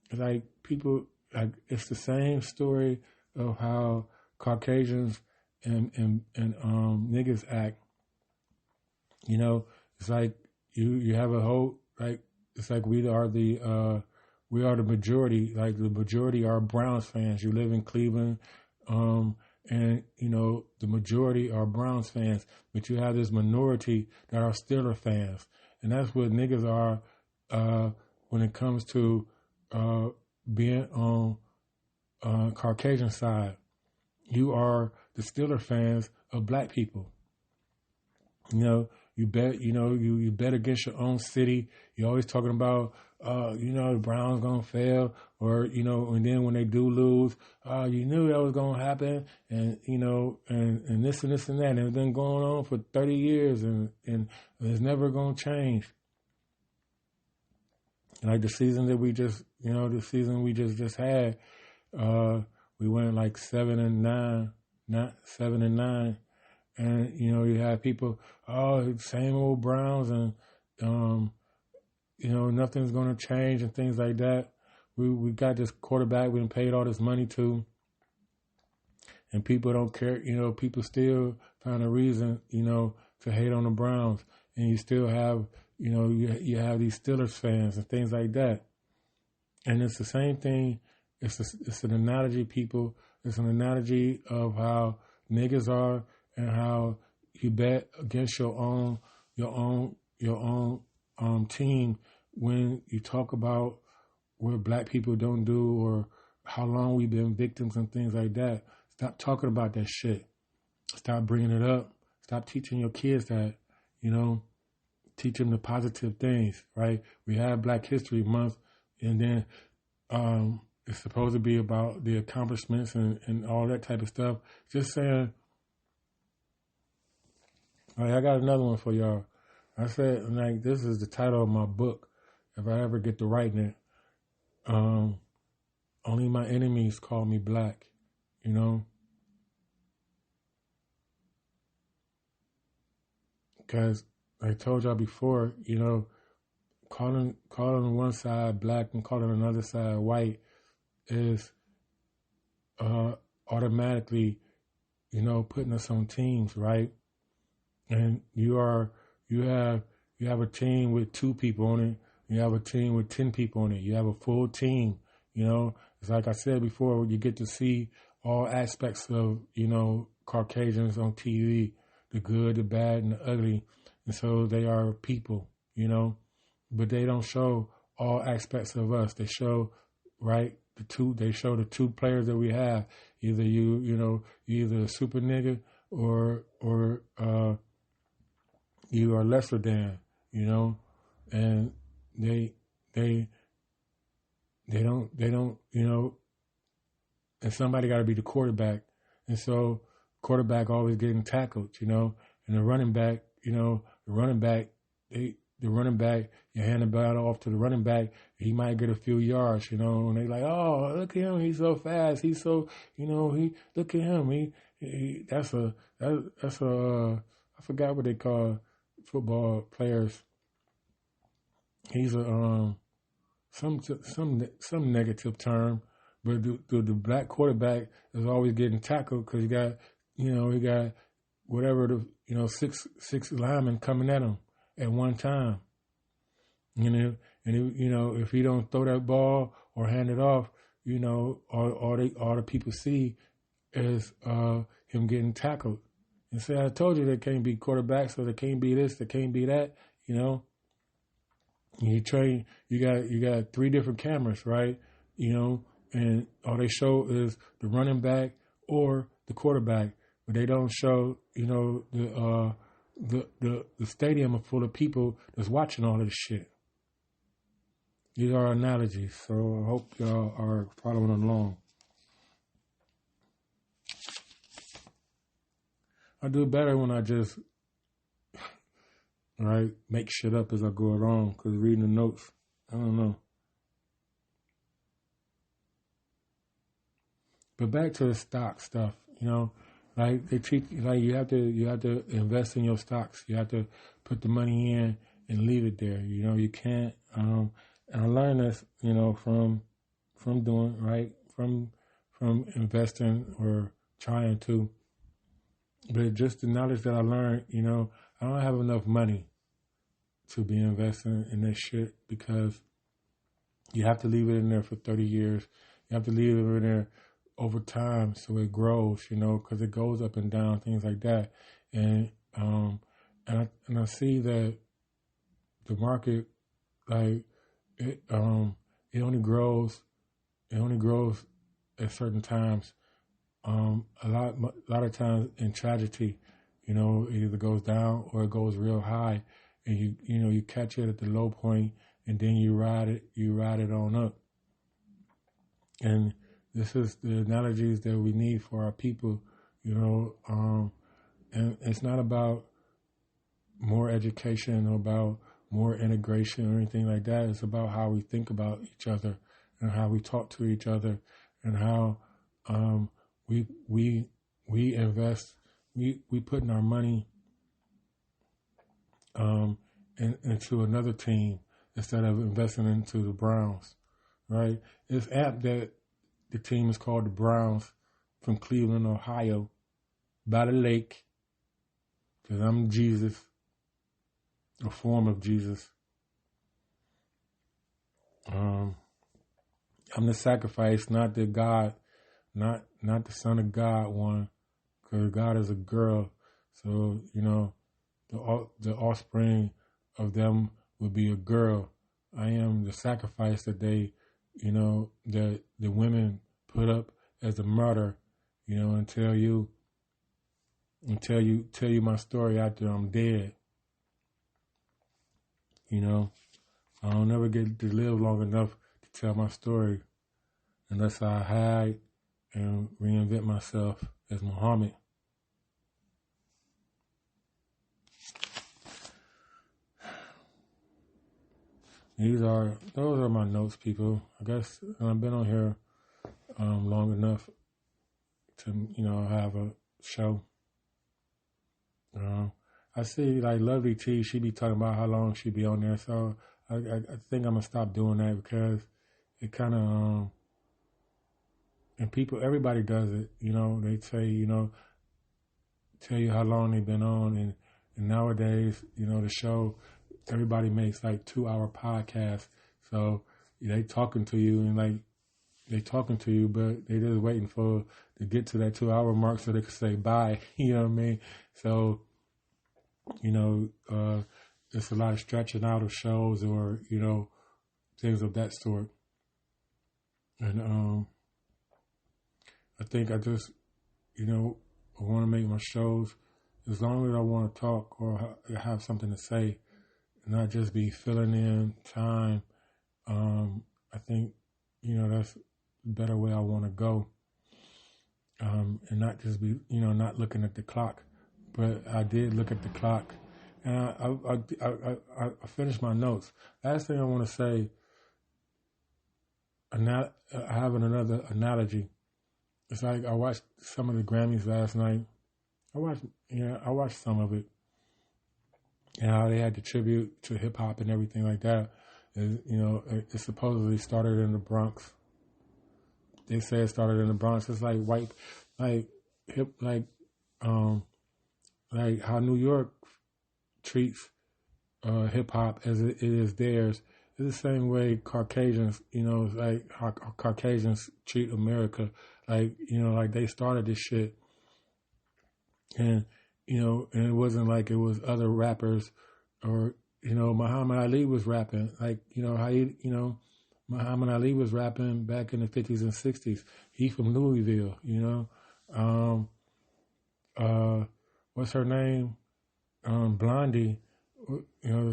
It's like people, like it's the same story of how Caucasians and niggas act. It's like you have a whole, like, it's like we are the majority. Like the majority are Browns fans. You live in Cleveland, and the majority are Browns fans. But you have this minority that are Steelers fans, and that's what niggas are when it comes to being on Caucasian side. You are the Steelers fans of black people. You bet, you bet against your own city. You're always talking about, the Browns gonna fail, or, and then when they do lose, you knew that was gonna happen, and, and this and this and that, and it's been going on for 30 years, and it's never gonna change. Like the season that we just, had, we went like 7-9, not 7-9. And, you have people, same old Browns, and, nothing's going to change and things like that. We got this quarterback we paid all this money to, and people don't care. People still find a reason, to hate on the Browns. And you still have, you have these Steelers fans and things like that. And it's the same thing. It's an analogy, people. It's an analogy of how niggas are, and how you bet against your own team when you talk about what black people don't do, or how long we've been victims and things like that. Stop talking about that shit. Stop bringing it up. Stop teaching your kids that, teach them the positive things, right? We have Black History Month, and then it's supposed to be about the accomplishments and all that type of stuff. Just saying, all right, I got another one for y'all. I said, like, this is the title of my book, if I ever get to writing it. Only my enemies call me black, Because I told y'all before, calling one side black and calling another side white is automatically, putting us on teams, right? And you have a team with 2 people on it. You have a team with 10 people on it. You have a full team. It's like I said before, you get to see all aspects of, Caucasians on TV, the good, the bad, and the ugly. And so they are people, but they don't show all aspects of us. They show, right, they show the 2 players that we have. Either you're either a super nigga or you are lesser than, and they don't, and somebody got to be the quarterback. And so quarterback always getting tackled, and the running back, the running back, you hand the ball off to the running back, he might get a few yards, and they like, oh, look at him, he's so fast, he's so, look at him, I forgot what they call football players. He's a some negative term, but the black quarterback is always getting tackled because he got whatever six linemen coming at him at one time. And if he don't throw that ball or hand it off, all the people see is him getting tackled. And say, I told you there can't be quarterbacks, so there can't be this, there can't be that, You train, you got 3 different cameras, right? And all they show is the running back or the quarterback, but they don't show, the stadium full of people that's watching all of this shit. These are analogies, so I hope y'all are following along. I do better when I just, make shit up as I go along, because reading the notes, I don't know. But back to the stock stuff, they treat you have to invest in your stocks. You have to put the money in and leave it there. You can't. And I learned this, from doing from investing or trying to. But just the knowledge that I learned, I don't have enough money to be investing in this shit because you have to leave it in there for 30 years. You have to leave it in there over time so it grows, because it goes up and down, things like that. And I see that the market, it only grows at certain times. A lot of times in tragedy, it either goes down or it goes real high, and you catch it at the low point, and then you ride it on up. And this is the analogies that we need for our people, and it's not about more education or about more integration or anything like that. It's about how we think about each other and how we talk to each other and how we invest, we putting our money into another team instead of investing into the Browns, right? It's apt that the team is called the Browns from Cleveland, Ohio, by the lake, because I'm Jesus, a form of Jesus. I'm the sacrifice, not the God, not the Son of God one, because God is a girl. So, the offspring of them would be a girl. I am the sacrifice that they, that the women put up as a martyr, and tell you my story after I'm dead. I'll never get to live long enough to tell my story unless I hide and reinvent myself as Muhammad. Those are my notes, people. I guess I've been on here long enough to, have a show. I see Lovely T, she be talking about how long she be on there, so I think I'm gonna stop doing that because it kind of and everybody does it. They say tell you how long they've been on, and nowadays the show, everybody makes 2-hour podcasts, so they talking to you and they talking to you, but they just waiting to get to that 2-hour mark so they can say bye. You know what I mean? So there's a lot of stretching out of shows or things of that sort, and I think I just I want to make my shows as long as I want to talk or have something to say, not just be filling in time. I think that's the better way I want to go. and not just be, not looking at the clock. But I did look at the clock, and I finished my notes. Last thing I want to say, having another analogy. It's like I watched some of the Grammys last night. I watched some of it, and how they had the tribute to hip hop and everything like that. It supposedly started in the Bronx. They say it started in the Bronx. It's like white, like hip, like how New York treats hip hop as it is theirs. It's the same way Caucasians, like how Caucasians treat America. Like they started this shit, and and it wasn't like it was other rappers, or Muhammad Ali was rapping, like how Muhammad Ali was rapping back in the 50s and 60s. He from Louisville, what's her name? Blondie,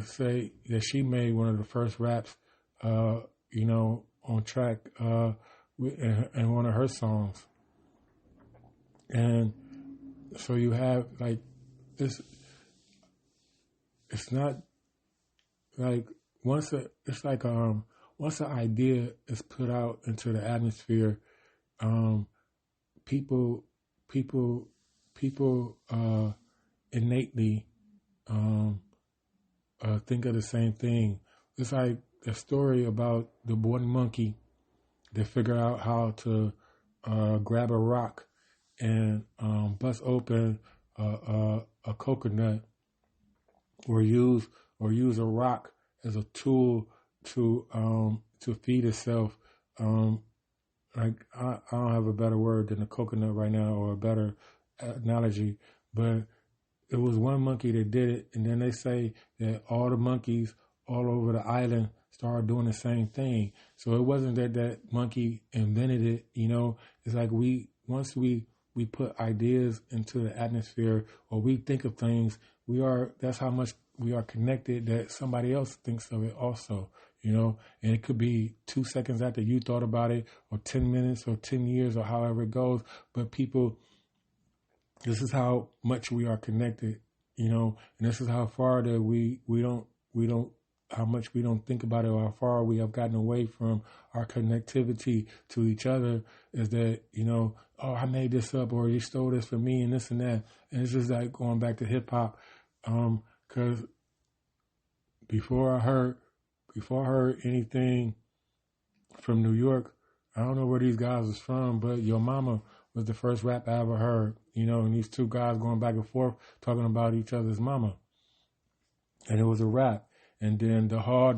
say that she made one of the first raps, on track, in one of her songs. And so you have like this, it's not like once an idea is put out into the atmosphere, people innately think of the same thing. It's like a story about the one monkey that figured out how to grab a rock and bust open a coconut, or use a rock as a tool to feed itself. Like I don't have a better word than a coconut right now, or a better analogy, but it was one monkey that did it, and then they say that all the monkeys all over the island started doing the same thing. So it wasn't that monkey invented it, It's like once we put ideas into the atmosphere, or we think of things, that's how much we are connected, that somebody else thinks of it also, and it could be 2 seconds after you thought about it, or 10 minutes, or 10 years, or however it goes. But this is how much we are connected, and this is how far that we don't how much we don't think about it, or how far we have gotten away from our connectivity to each other, is that, oh, I made this up, or you stole this from me, and this and that. And it's just like going back to hip hop. Cause before I heard anything from New York, I don't know where these guys was from, but Yo Mama was the first rap I ever heard, and these two guys going back and forth talking about each other's mama. And it was a rap. And then the Ha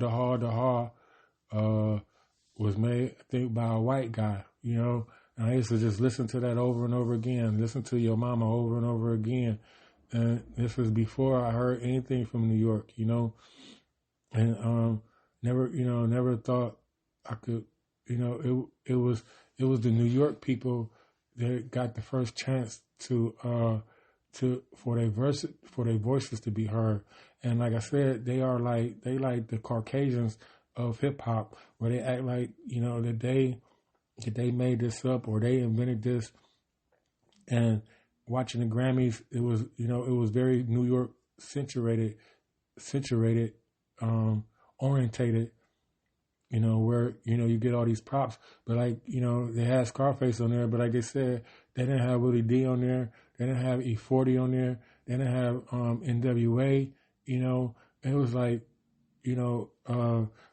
was made, I think, by a white guy, And I used to just listen to that over and over again, listen to Your Mama over and over again. And this was before I heard anything from New York, and never thought I could, it was the New York people that got the first chance for their voices to be heard. And like I said, they like the Caucasians of hip hop, where they act like, that they made this up, or they invented this. And watching the Grammys, it was very New York centrated, orientated, where, you get all these props. But like, they had Scarface on there, but like they said, they didn't have Willie D on there. They didn't have E40 on there. They didn't have NWA, It was like, they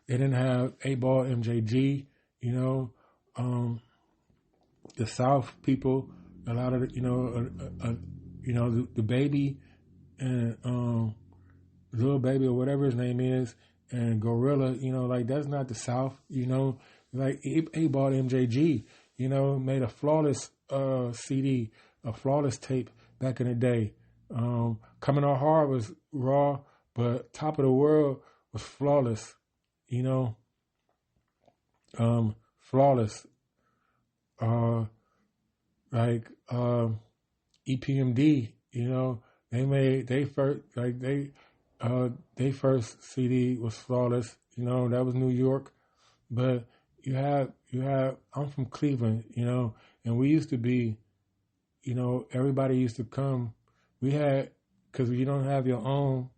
didn't have 8-Ball MJG, the South people, a lot of the Baby and Lil Baby, or whatever his name is, and Gorilla, like that's not the South, like 8-Ball MJG, made a flawless CD, a flawless tape back in the day. Coming Out Hard was raw, but Top of the World was flawless, flawless. Like EPMD, they first CD was flawless, that was New York. But you have I'm from Cleveland, and we used to be you know, everybody used to come. We had, because you don't have your own,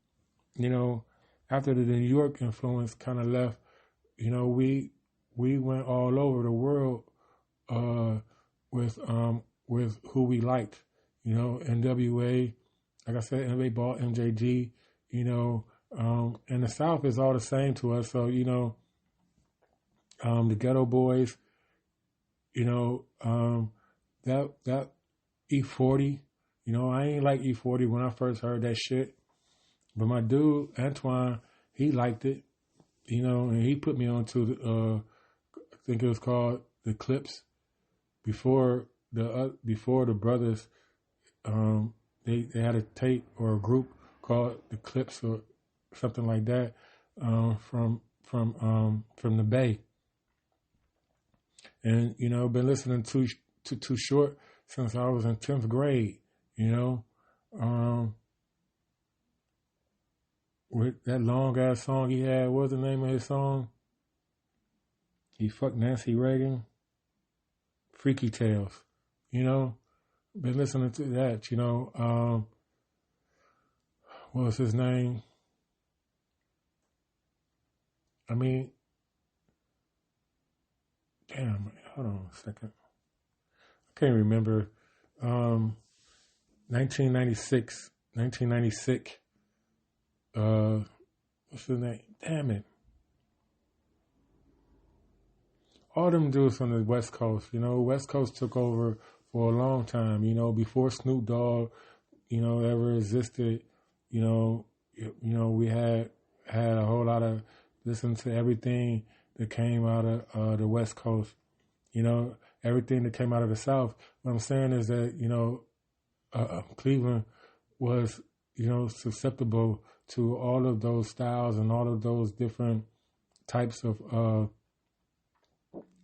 you know, after the New York influence kind of left, you know, we went all over the world with who we liked, you know, NWA, like I said, NBA Ball, MJG, you know, and the South is all the same to us. So, you know, the Ghetto Boys, you know, that E40, you know, I ain't like E40 when I first heard that shit, but my dude Antoine, he liked it, you know, and he put me onto the, I think it was called the Clips before the brothers, they had a tape or a group called the Clips or something like that, from the Bay. And, you know, been listening to Too Short since I was in 10th grade, you know. With that long ass song he had, what was the name of his song? He fucked Nancy Reagan. Freaky Tales, you know. Been listening to that, you know. What was his name? I mean, damn, hold on a second. I can't remember. 1996. What's his name? Damn it. All them dudes from the West Coast, you know, West Coast took over for a long time, you know, before Snoop Dogg, you know, ever existed, you know, we had a whole lot of listen to everything that came out of the West Coast, you know, everything that came out of the South. What I'm saying is that, you know, Cleveland was, you know, susceptible to all of those styles and all of those different types of,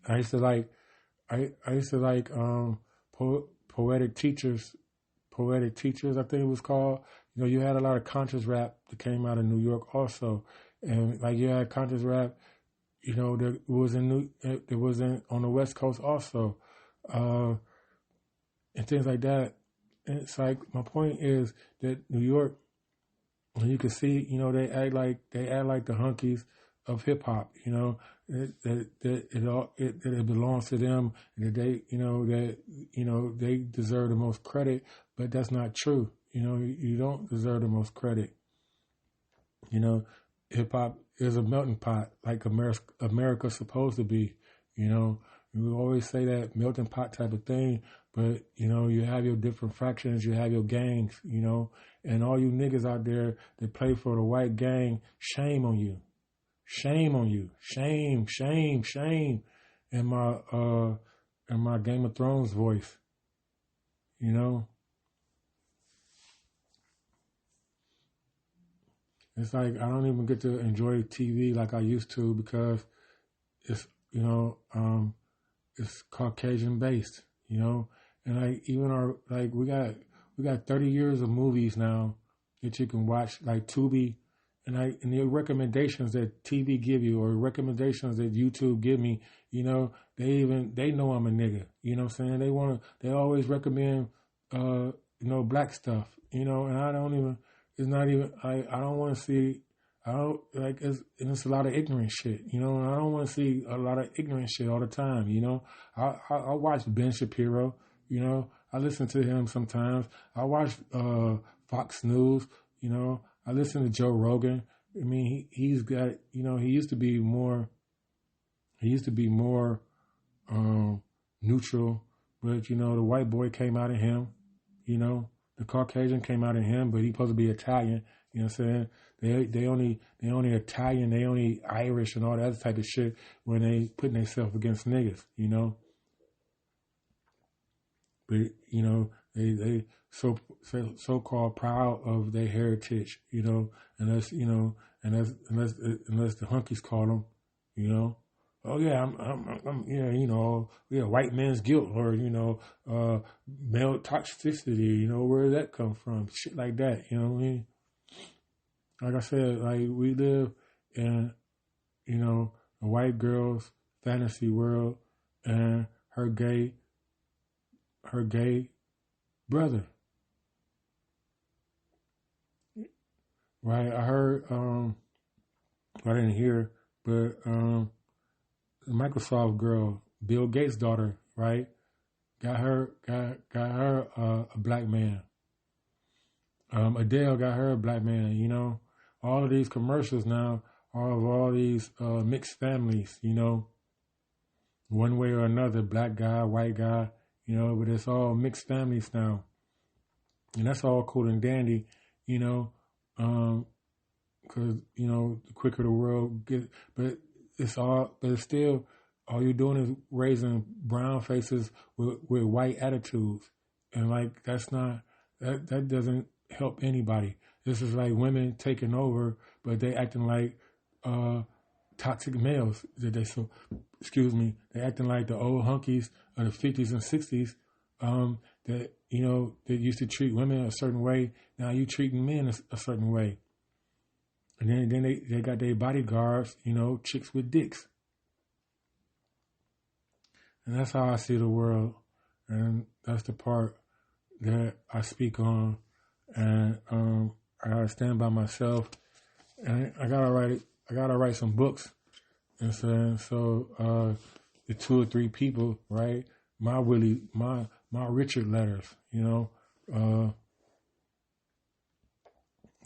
I used to like poetic teachers, I think it was called. You know, you had a lot of conscious rap that came out of New York also, and like you had conscious rap, you know, that was on the West Coast also, and things like that. And it's like my point is that New York, you can see, you know, they act like the hunkies of hip hop, you know, that it belongs to them, and that they deserve the most credit, but that's not true. You know, you don't deserve the most credit. You know, hip hop is a melting pot, like America's supposed to be. You know, we always say that melting pot type of thing, but you know, you have your different fractions, you have your gangs, you know, and all you niggas out there that play for the white gang, shame on you. Shame on you. Shame, shame, shame. In my Game of Thrones voice. You know? It's like I don't even get to enjoy TV like I used to because it's, you know, it's Caucasian based, you know? And like even we got 30 years of movies now that you can watch, like Tubi. And the recommendations that TV give you or recommendations that YouTube give me, you know, they know I'm a nigga. You know what I'm saying? They always recommend, you know, black stuff, you know, and I don't even, it's not even, I don't want to see, I don't, like, it's a lot of ignorant shit, you know, and I don't want to see a lot of ignorant shit all the time, you know. I watch Ben Shapiro, you know, I listen to him sometimes. I watch Fox News, you know. I listen to Joe Rogan. I mean, he's got, you know, he used to be more neutral, but, you know, the white boy came out of him, you know, the Caucasian came out of him, but he's supposed to be Italian, you know what I'm saying? They only Italian, they only Irish and all that other type of shit when they putting themselves against niggas, you know? But, you know, they so-called proud of their heritage, you know, unless the hunkies call them, you know, oh yeah, I'm yeah, you know, yeah, white man's guilt, or you know, male toxicity, you know, where did that come from? Shit like that, you know what I mean? Like I said, like we live in, you know, a white girl's fantasy world, and her gay brother. Right? I heard, I didn't hear, but the Microsoft girl, Bill Gates' daughter, right? Got her a black man. Adele got her a black man. You know, all of these commercials now are of all these mixed families. You know, one way or another, black guy, white guy. You know, but it's all mixed families now, and that's all cool and dandy. You know, because you know the quicker the world gets, but it's still all you're doing is raising brown faces with white attitudes, and like that doesn't help anybody. This is like women taking over, but they acting like toxic males. They acting like the old hunkies of the 50s and 60s that you know that used to treat women a certain way. Now you treating men a certain way. And then they got their bodyguards, you know, chicks with dicks. And that's how I see the world. And that's the part that I speak on. And I gotta stand by myself. And I gotta write some books. And so the 2 or 3 people, right? My Richard letters, you know,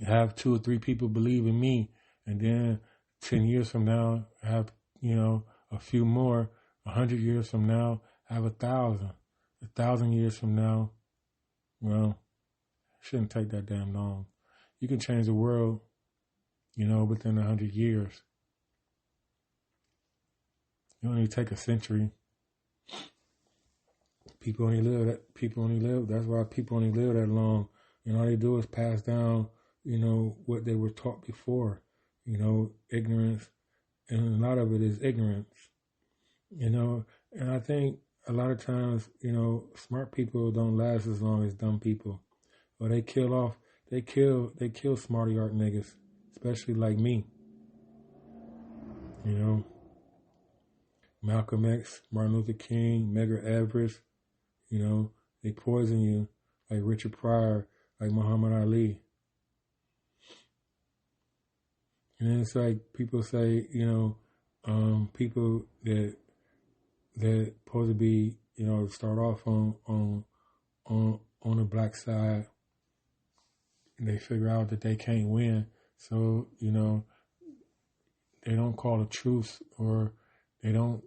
have 2 or 3 people believe in me, and then 10 years from now, have, you know, a few more. 100 years from now, have 1,000. 1,000 years from now, well, it shouldn't take that damn long. You can change the world, you know, within 100 years. You only take a century. People only live. That's why people only live that long. And all they do is pass down, you know, what they were taught before, you know, ignorance. And a lot of it is ignorance, you know. And I think a lot of times, you know, smart people don't last as long as dumb people. Or they kill smarty art niggas, especially like me. You know, Malcolm X, Martin Luther King, Medgar Evers, you know, they poison you like Richard Pryor, like Muhammad Ali. And it's like people say, you know, people that supposed to be, you know, start off on the black side, and they figure out that they can't win. So, you know, they don't call a truce, or they don't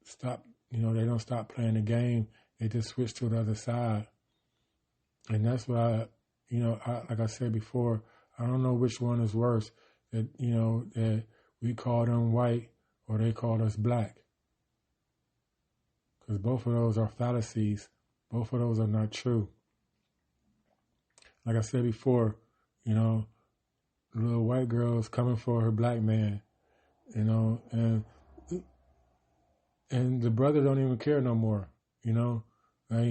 stop, you know, they don't stop playing the game. They just switch to the other side. And that's why, you know, like I said before, I don't know which one is worse. That, you know, that we call them white or they call us black. Because both of those are fallacies. Both of those are not true. Like I said before, you know, the little white girl is coming for her black man, you know, and the brother don't even care no more, you know. Like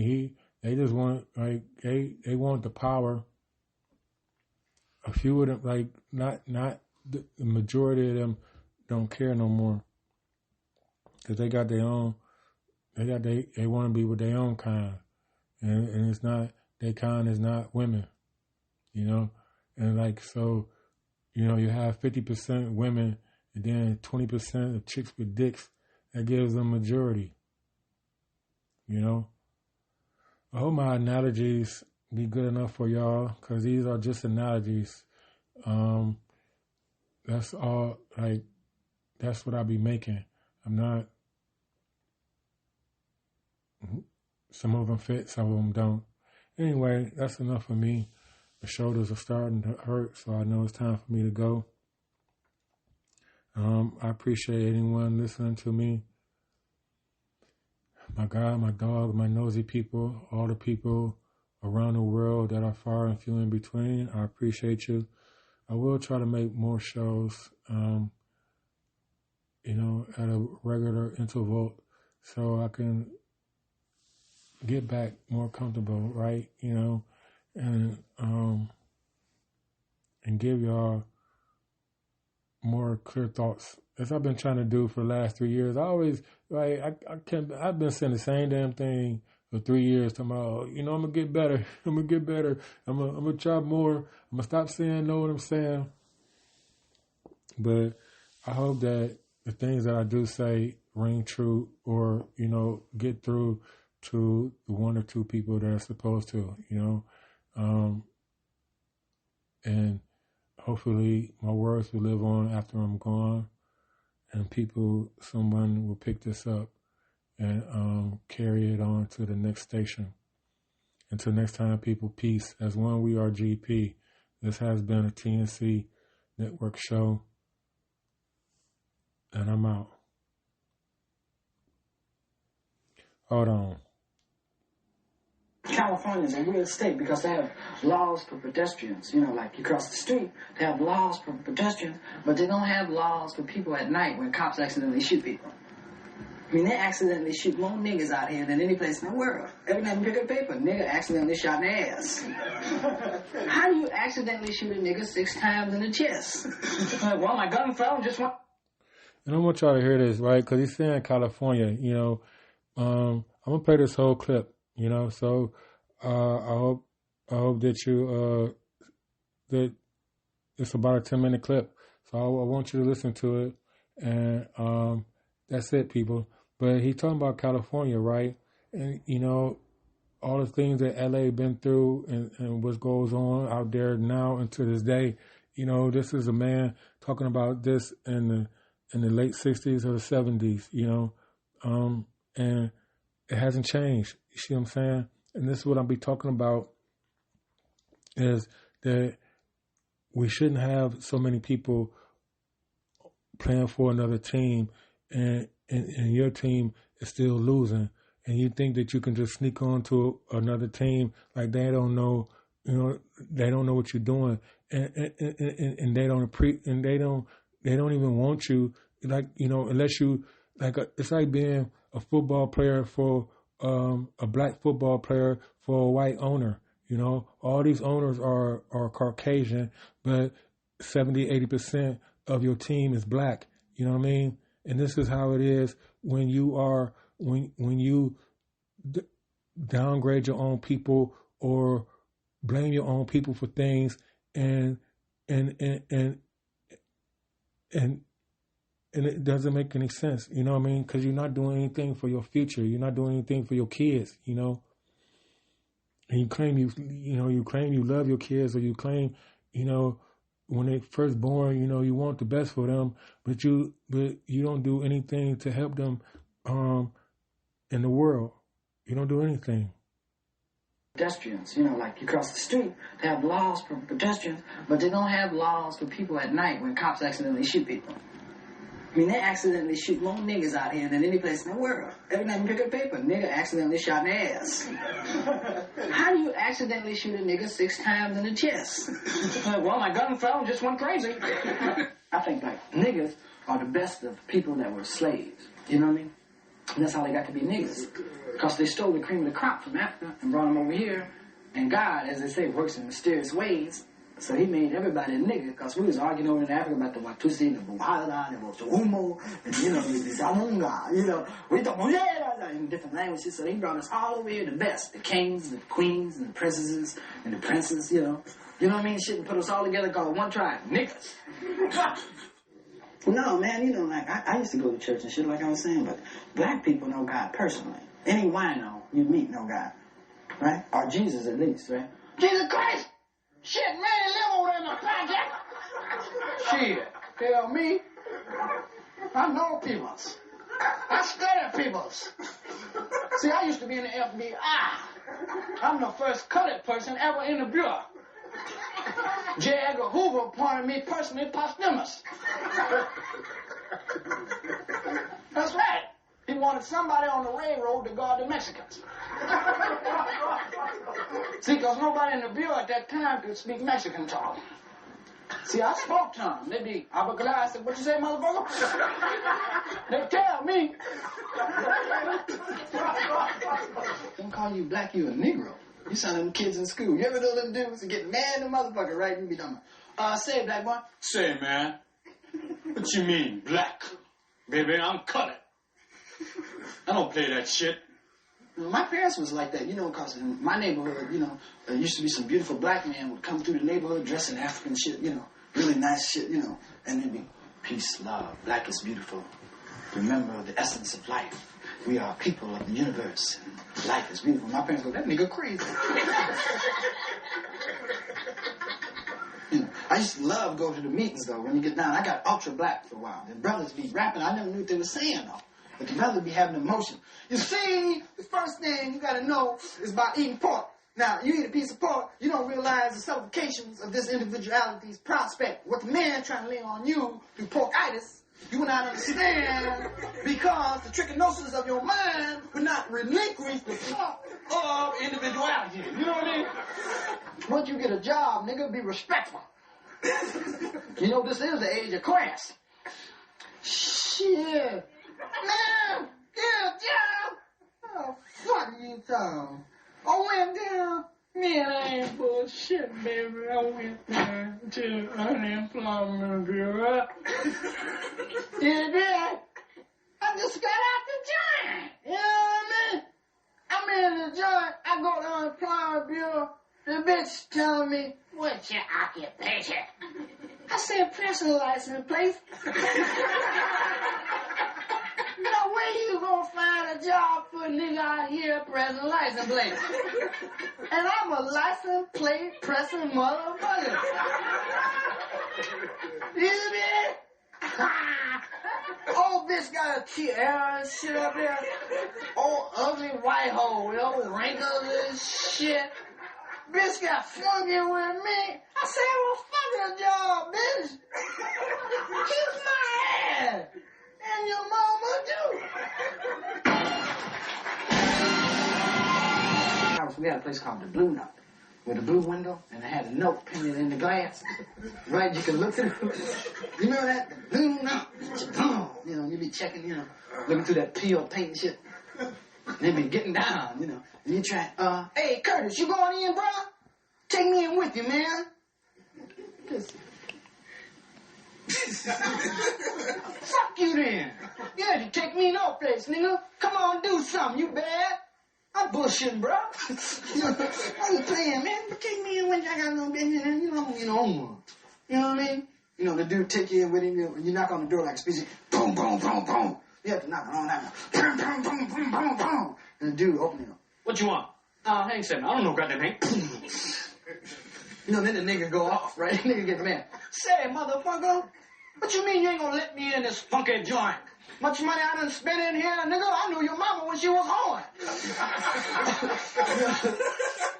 they just want, like, they want the power. A few of them, like, not the majority of them don't care no more, because they got their own. They want to be with their own kind, and it's not, their kind is not women, you know. And like, so, you know, you have 50% women and then 20% of chicks with dicks. That gives them majority, you know. I hope my analogies be good enough for y'all, because these are just analogies. That's all, like, that's what I be making. I'm not, some of them fit, some of them don't. Anyway, that's enough for me. The shoulders are starting to hurt, so I know it's time for me to go. I appreciate anyone listening to me. My God, my dog, my nosy people, all the people around the world that are far and few in between, I appreciate you. I will try to make more shows, you know, at a regular interval, so I can get back more comfortable, right? You know, and give y'all more clear thoughts, as I've been trying to do for the last 3 years. I always, like, I've been saying the same damn thing for 3 years talking about, I'm going to get better. I'm going to get better. I'm going to try more. I'm going to stop saying no what I'm saying. But I hope that the things that I do say ring true or, get through to the one or two people that are supposed to, and hopefully my words will live on after I'm gone and someone will pick this up and carry it on to the next station. Until next time, people, peace. As one, we are GP. This has been a TNC Network show. And I'm out. Hold on. California is a weird state because they have laws for pedestrians. Like you cross the street, they have laws for pedestrians, but they don't have laws for people at night when cops accidentally shoot people. I mean, they accidentally shoot more niggas out here than any place in the world. Every time you pick up paper, nigga accidentally shot in the ass. How do you accidentally shoot a nigga 6 times in the chest? Well, my gun fell just one. And I want y'all to hear this, right? Because he's saying California, I'm going to play this whole clip, so I hope that that it's about a 10-minute clip. So I want you to listen to it. And that's it, people. But he's talking about California, right? And, all the things that LA been through and what goes on out there now and to this day. This is a man talking about this in the late 60s or the 70s, and it hasn't changed. You see what I'm saying? And this is what I'll be talking about is that we shouldn't have so many people playing for another team and your team is still losing. And you think that you can just sneak on to another team like they don't know, they don't know what you're doing, and they don't even want you, like, unless you it's like being a football player for a black football player for a white owner. All these owners are Caucasian, but 70-80% of your team is black. You know what I mean? And this is how it is when you are when you downgrade your own people or blame your own people for things and it doesn't make any sense. You know what I mean? Because you're not doing anything for your future. You're not doing anything for your kids. And you claim you love your kids, or you claim when they first born, you want the best for them, but you don't do anything to help them in the world. You don't do anything. Pedestrians, like you cross the street, they have laws for pedestrians, but they don't have laws for people at night when cops accidentally shoot people. I mean, they accidentally shoot more niggas out here than any place in the world. Every time you pick up paper, nigga accidentally shot in the ass. How do you accidentally shoot a nigga 6 times in the chest? Well, my gun fell, just went crazy. I think, niggas are the best of people that were slaves. You know what I mean? And that's how they got to be niggas. Because they stole the cream of the crop from Africa and brought them over here. And God, as they say, works in mysterious ways. So he made everybody a nigga, because we was arguing over in Africa about the Watusi, the whaht, the Umo, and the Zamunga, we talk in different languages. So he brought us all over here, the best, the kings, the queens, and the princesses, and the princes, You know what I mean? Shit, and put us all together called one tribe, niggas. No, man, I used to go to church and shit like I was saying, but black people know God personally. Any wino you meet know God, right? Or Jesus at least, right? Jesus Christ! Shit, man, he live over there in the project. Shit, tell me. I know peoples. I study peoples. See, I used to be in the FBI. I'm the first colored person ever in the Bureau. J. Edgar Hoover appointed me personally posthumous. That's right. He wanted somebody on the railroad to guard the Mexicans. See, because nobody in the Bureau at that time could speak Mexican talk. See, I spoke to them. They'd be, I said, what you say, motherfucker? They tell me. Don't call you black, you a Negro. You son of them kids in school. You ever know them dudes that get mad at the motherfucker, right? You be talking about, say it, black boy. Say, man, what you mean, black? Baby, I'm colored. I don't play that shit. My parents was like that, because in my neighborhood, there used to be some beautiful black men would come through the neighborhood dressed in African shit, really nice shit, and they'd be peace, love, black is beautiful. Remember the essence of life. We are people of the universe, and life is beautiful. My parents go, that nigga crazy. I used to love going to the meetings, though, when you get down. I got ultra black for a while. The brothers be rapping. I never knew what they were saying, though. But the brothers be having emotion. You see, the first thing you got to know is about eating pork. Now, you eat a piece of pork, you don't realize the supplications of this individuality's prospect. What the man trying to lay on you through porkitis, you will not understand because the trichinosis of your mind will not relinquish the thought of individuality. You know what I mean? Once you get a job, nigga, be respectful. This is the age of class. Shit. Man, get a job. Oh, fuck you, Tom. I went down. Man, I ain't bullshit, baby. I went down to unemployment bureau. You did? I just got out the joint. You know what I mean? I'm in the joint. I go to unemployment bureau. The bitch telling me, what's your occupation? I said, personal license plate. No way you gonna find a job for a nigga out here pressing license plate. And I'm a license plate pressing motherfucker. You see? Old bitch got a tiara and shit up there. Old ugly white hole with old wrinkles and shit. Bitch got funky with me. I said, well, fuck a job, bitch. Kiss my ass. And your mama, too. We had a place called the Blue Note, with a blue window, and it had a note painted in the glass. Right, you can look through. You remember that? The Blue Note. You be checking, looking through that peel paint and shit. They be getting down, and you try, hey, Curtis, you going in, bro? Take me in with you, man. Fuck you then. You had to take me no place, nigga. Come on, do something, you bad. I'm bullshitting, bro. I was playing, man. But take me in when I got no business, and you know what I mean? The dude take you in with him, you knock on the door like a species, boom, boom, boom, boom. You have to knock it on that. Boom, boom, boom, boom, boom, boom. And the dude open it up. What you want? Hang seven. I don't know goddamn hang. Then the nigga go off, right? The nigga gets mad. Say, motherfucker, what you mean you ain't gonna let me in this funky joint? Much money I done spent in here, nigga. I knew your mama when she was home.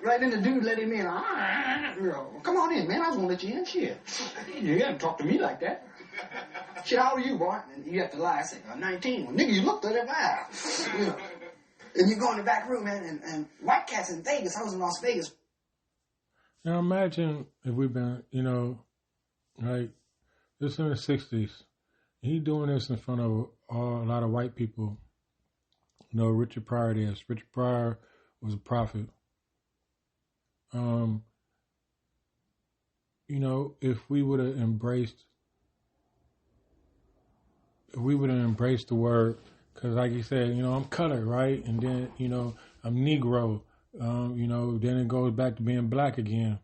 Right then the dude let him in. Come on in, man. I was gonna let you in. Shit. You haven't talked to me like that. Shit, how old are you, boy? And you have to lie. I say, 19. Well, nigga, you look 35. And you go in the back room, man, and white cats in Vegas. I was in Las Vegas. Now imagine if we've been, like, this in the 60s. He doing this in front of a lot of white people. Richard Pryor is. Richard Pryor was a prophet. If we would have embraced the word, because like you said, I'm colored, right? And then, I'm Negro. Then it goes back to being black again.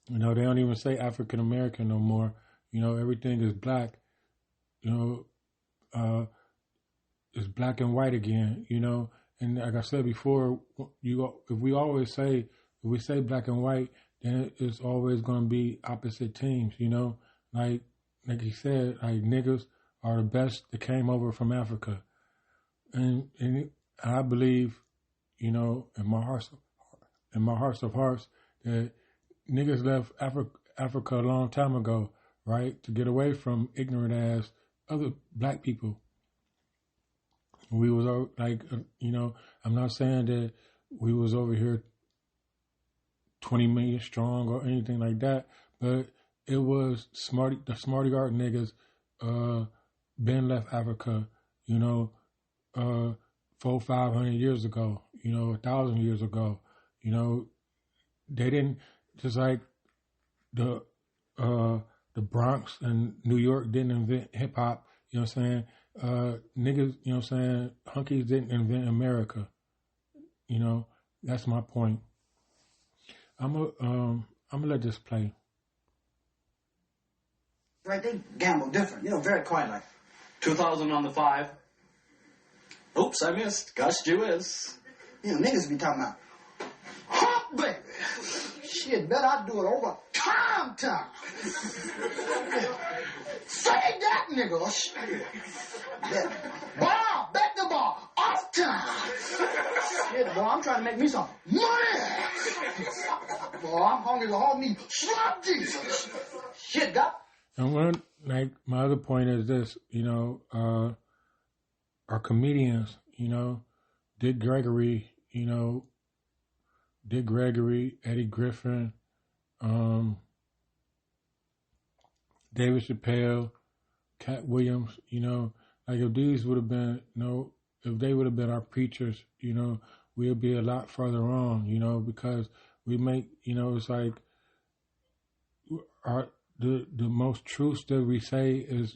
They don't even say African American no more. Everything is black. It's black and white again. And like I said before, if we say black and white, then it's always going to be opposite teams. Like he said, like niggas are the best that came over from Africa, and I believe, in my heart of hearts, that niggas left Africa a long time ago, right, to get away from ignorant ass other black people. We was like, I'm not saying that we was over here 20 million strong or anything like that, but it was the smarty art niggas been left Africa, 400-500 years ago, 1,000 years ago. They didn't, just like the Bronx and New York didn't invent hip hop, niggas, hunkies didn't invent America, You know, that's my point. I'm gonna let this play. Right, they gamble different, very quiet like. 2,000 on the 5. Oops, I missed. Gosh, you is. Niggas be talking about, hump baby. Shit, bet I do it over time. Say that, nigga. Ball, bet the ball, off time. Shit, boy, I'm trying to make me some money. Boy, I'm hungry to hold me. Slap Jesus. Shit, got. And my other point is this, our comedians, Dick Gregory, Eddie Griffin, David Chappelle, Cat Williams, if these would have been, if they would have been our preachers, we'd be a lot further on, because we make, it's like the most truths that we say is,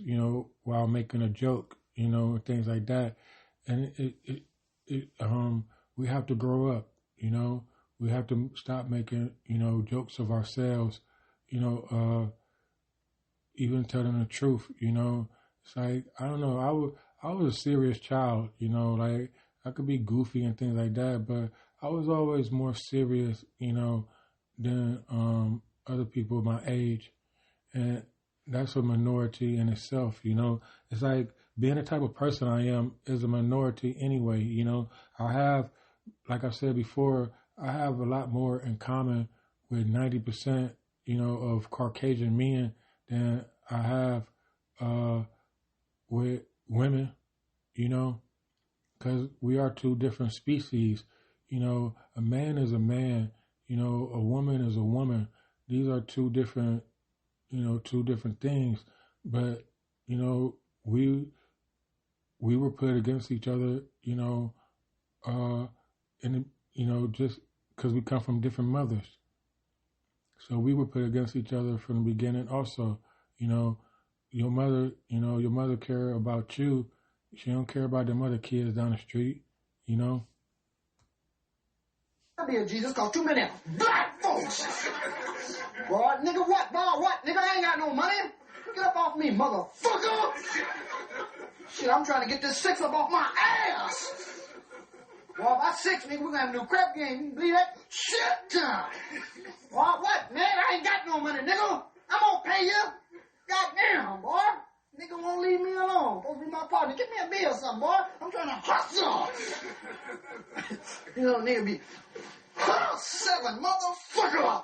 while making a joke, and things like that. And we have to grow up, we have to stop making, jokes of ourselves, even telling the truth, It's like, I don't know, I was a serious child, like I could be goofy and things like that, but I was always more serious, than other people my age. And that's a minority in itself, It's like being the type of person I am is a minority anyway, I have, like I said before, I have a lot more in common with 90%, of Caucasian men than I have with women, because we are two different species. A man is a man, a woman is a woman. These are two different things. But, we were put against each other, just because we come from different mothers. So we were put against each other from the beginning also. Your mother care about you. She don't care about them other kids down the street, I be a Jesus cause too many black folks. Boy, nigga, what? Boy, what? Nigga, I ain't got no money. Get up off me, motherfucker. Shit, I'm trying to get this 6 up off my ass. Boy, if I 6, nigga, we're gonna have a new crap game. You believe that? Shit time. Boy, what, man? I ain't got no money, nigga. I'm gonna pay you. Goddamn, boy. Nigga won't leave me alone. Supposed to be my partner. Get me a beer or something, boy. I'm trying to hustle. Nigga be, 7, motherfucker.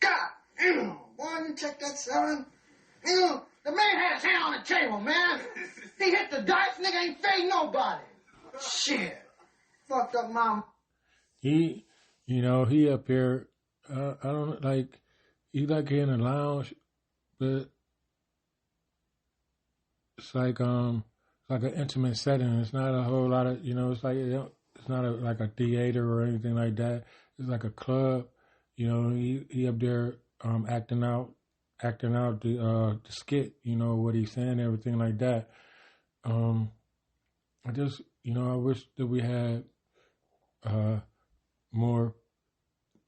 Goddamn. Boy, you check that 7. The man had his hand on the table, man. He hit the dice, nigga ain't fade nobody. Shit. Fucked up mom. He up here, I don't like, he like here in the lounge, but it's like an intimate setting. It's not a whole lot of, it's like, it's not like a theater or anything like that. It's like a club, he up there, acting out the skit, what he's saying, everything like that. I just, I wish that we had, more,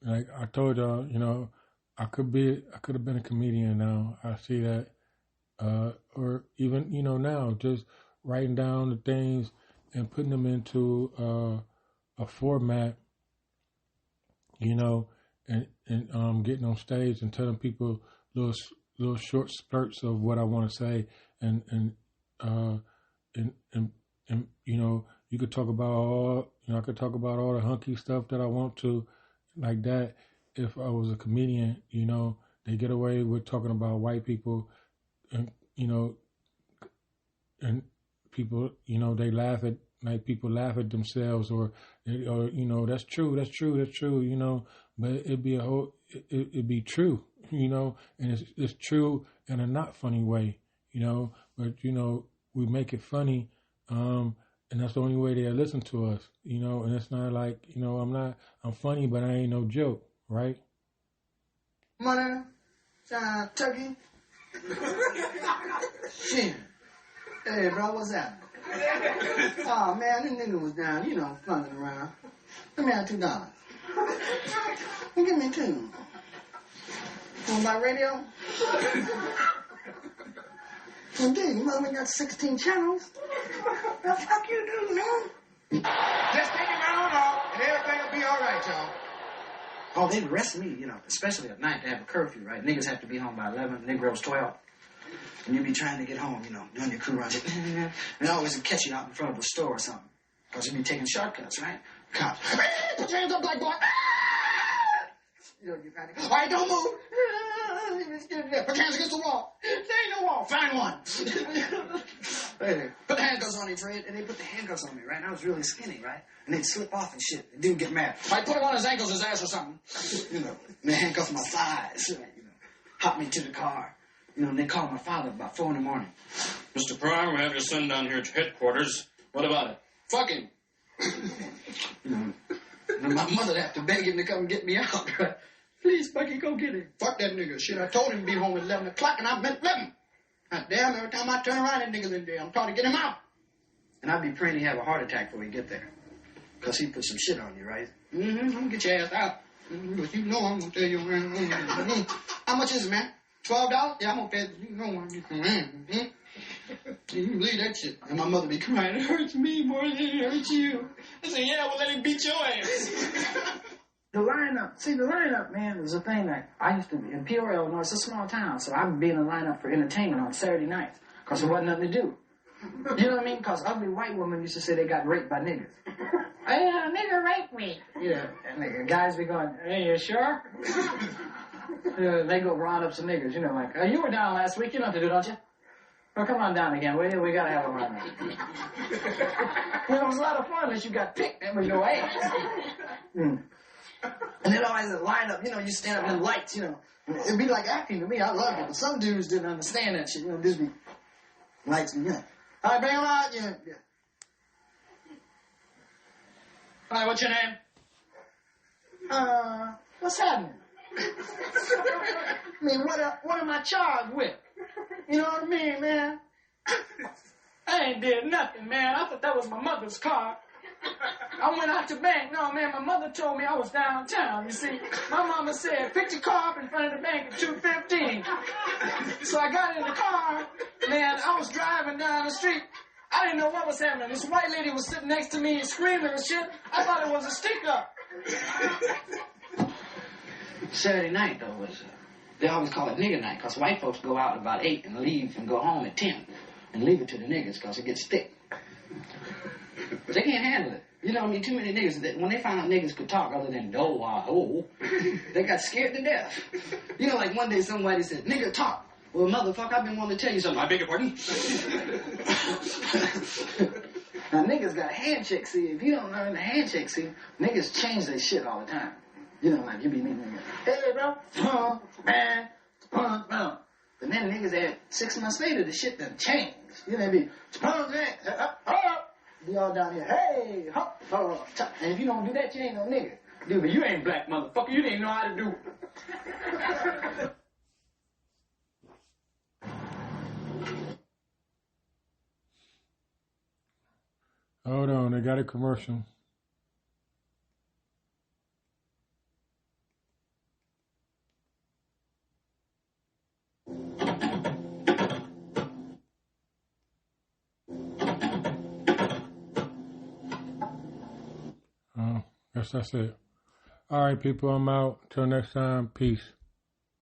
like I told y'all, I could have been a comedian now. I see that, or even, now just writing down the things and putting them into, a format, and getting on stage and telling people little short spurts of what I want to say, and you could talk about all, I could talk about all the hunky stuff that I want to, like that. If I was a comedian, they get away with talking about white people, and and people, they laugh at, like, people laugh at themselves, or that's true, but it'd be true, and it's true in a not funny way, but we make it funny, and that's the only way they listen to us, and it's not like, I'm funny, but I ain't no joke, right? Money, turkey. Shit. Hey, bro, what's that? Oh, man, this nigga was down, fucking around. Let me have $2. Give me 2. Want my radio? Well, dude, you mother got 16 channels. The fuck you do, man? Just take it down off, and everything will be all right, y'all. Oh, they'd arrest me, you know, especially at night. They have a curfew, right? Niggas have to be home by 11, Negroes 12. And you be trying to get home, you know, doing your crew runs it. And they always catch you out in front of a store or something. Because you be taking shortcuts, right? Cops. Put your hands up, black boy. You know, you panic. All right, don't move. Put your hands against the wall. There ain't no wall. Find one. Put the handcuffs on you, Fred. And they put the handcuffs on me, right? And I was really skinny, right? And they'd slip off and shit. The dude get mad. All right, put him on his ankles, his ass or something. You know, and they handcuff my thighs. Right? You know, hop me to the car. You know, and they called my father about 4 in the morning. Mr. Prime, we have your son down here at headquarters. What about it? Fuck him. You know, and my mother'd have to beg him to come get me out, right? Please, Bucky, go get him. Fuck that nigga. Shit, I told him to be home at 11 o'clock, and I meant 11. God damn, every time I turn around, that nigga's in there. I'm trying to get him out. And I'd be praying he have a heart attack before we get there. Because he put some shit on you, right? Mm-hmm, I'm going to get your ass out. But you know I'm going to tell you. How much is it, man? $12? Yeah, I'm going to pay it. You know I'm going to get some. You can believe that shit. And my mother be crying, it hurts me more than it hurts you. I say, yeah, well, let him beat your ass. The lineup, man, was a thing that I used to be in Peoria, Illinois. It's a small town, so I would be in the lineup for entertainment on Saturday nights because there wasn't nothing to do. You know what I mean? Because ugly white women used to say they got raped by niggas. Hey, a nigga raped me. Yeah, and the guys be going, hey, you sure? They go round up some niggas, you know, like, you were down last week, you know what to do, don't you? Well, come on down again, will you? We gotta have a run. You know, it was a lot of fun unless you got picked and with your ass. And then always line up, you know, you stand up in the lights, you know. It'd be like acting to me. I loved it. But some dudes didn't understand that shit. You know, just be lights and, yeah. All right, bring them out. Yeah. All right, what's your name? What's happening? I mean, what am I charged with? You know what I mean, man? I ain't did nothing, man. I thought that was my mother's car. I went out to bank. No, man, my mother told me I was downtown. You see, my mama said, pick your car up in front of the bank at 2:15. So I got in the car, man, I was driving down the street. I didn't know what was happening. This white lady was sitting next to me and screaming and shit. I thought it was a stick-up. Saturday night, though, was, they always call it nigger night, because white folks go out about 8 and leave and go home at 10 and leave it to the niggers because it gets thick. But they can't handle it. You know, I mean, too many niggas, when they found out niggas could talk other than do-wah-ho, they got scared to death. You know, like one day somebody said, nigga, talk. Well, motherfucker, I've been wanting to tell you something. I beg your pardon? Now, niggas got handshake. See, if you don't learn the handshake, see, niggas change their shit all the time. You know, like, you be meeting niggas, hey, bro, man, man. But then niggas add 6 months later, the shit done changed. You know, they be, be all down here, hey, hop, and if you don't do that, you ain't no nigga. Dude, but you ain't black, motherfucker. You didn't know how to do it. Hold on, they got a commercial. Guess that's it. All right, people, I'm out. Till next time, peace.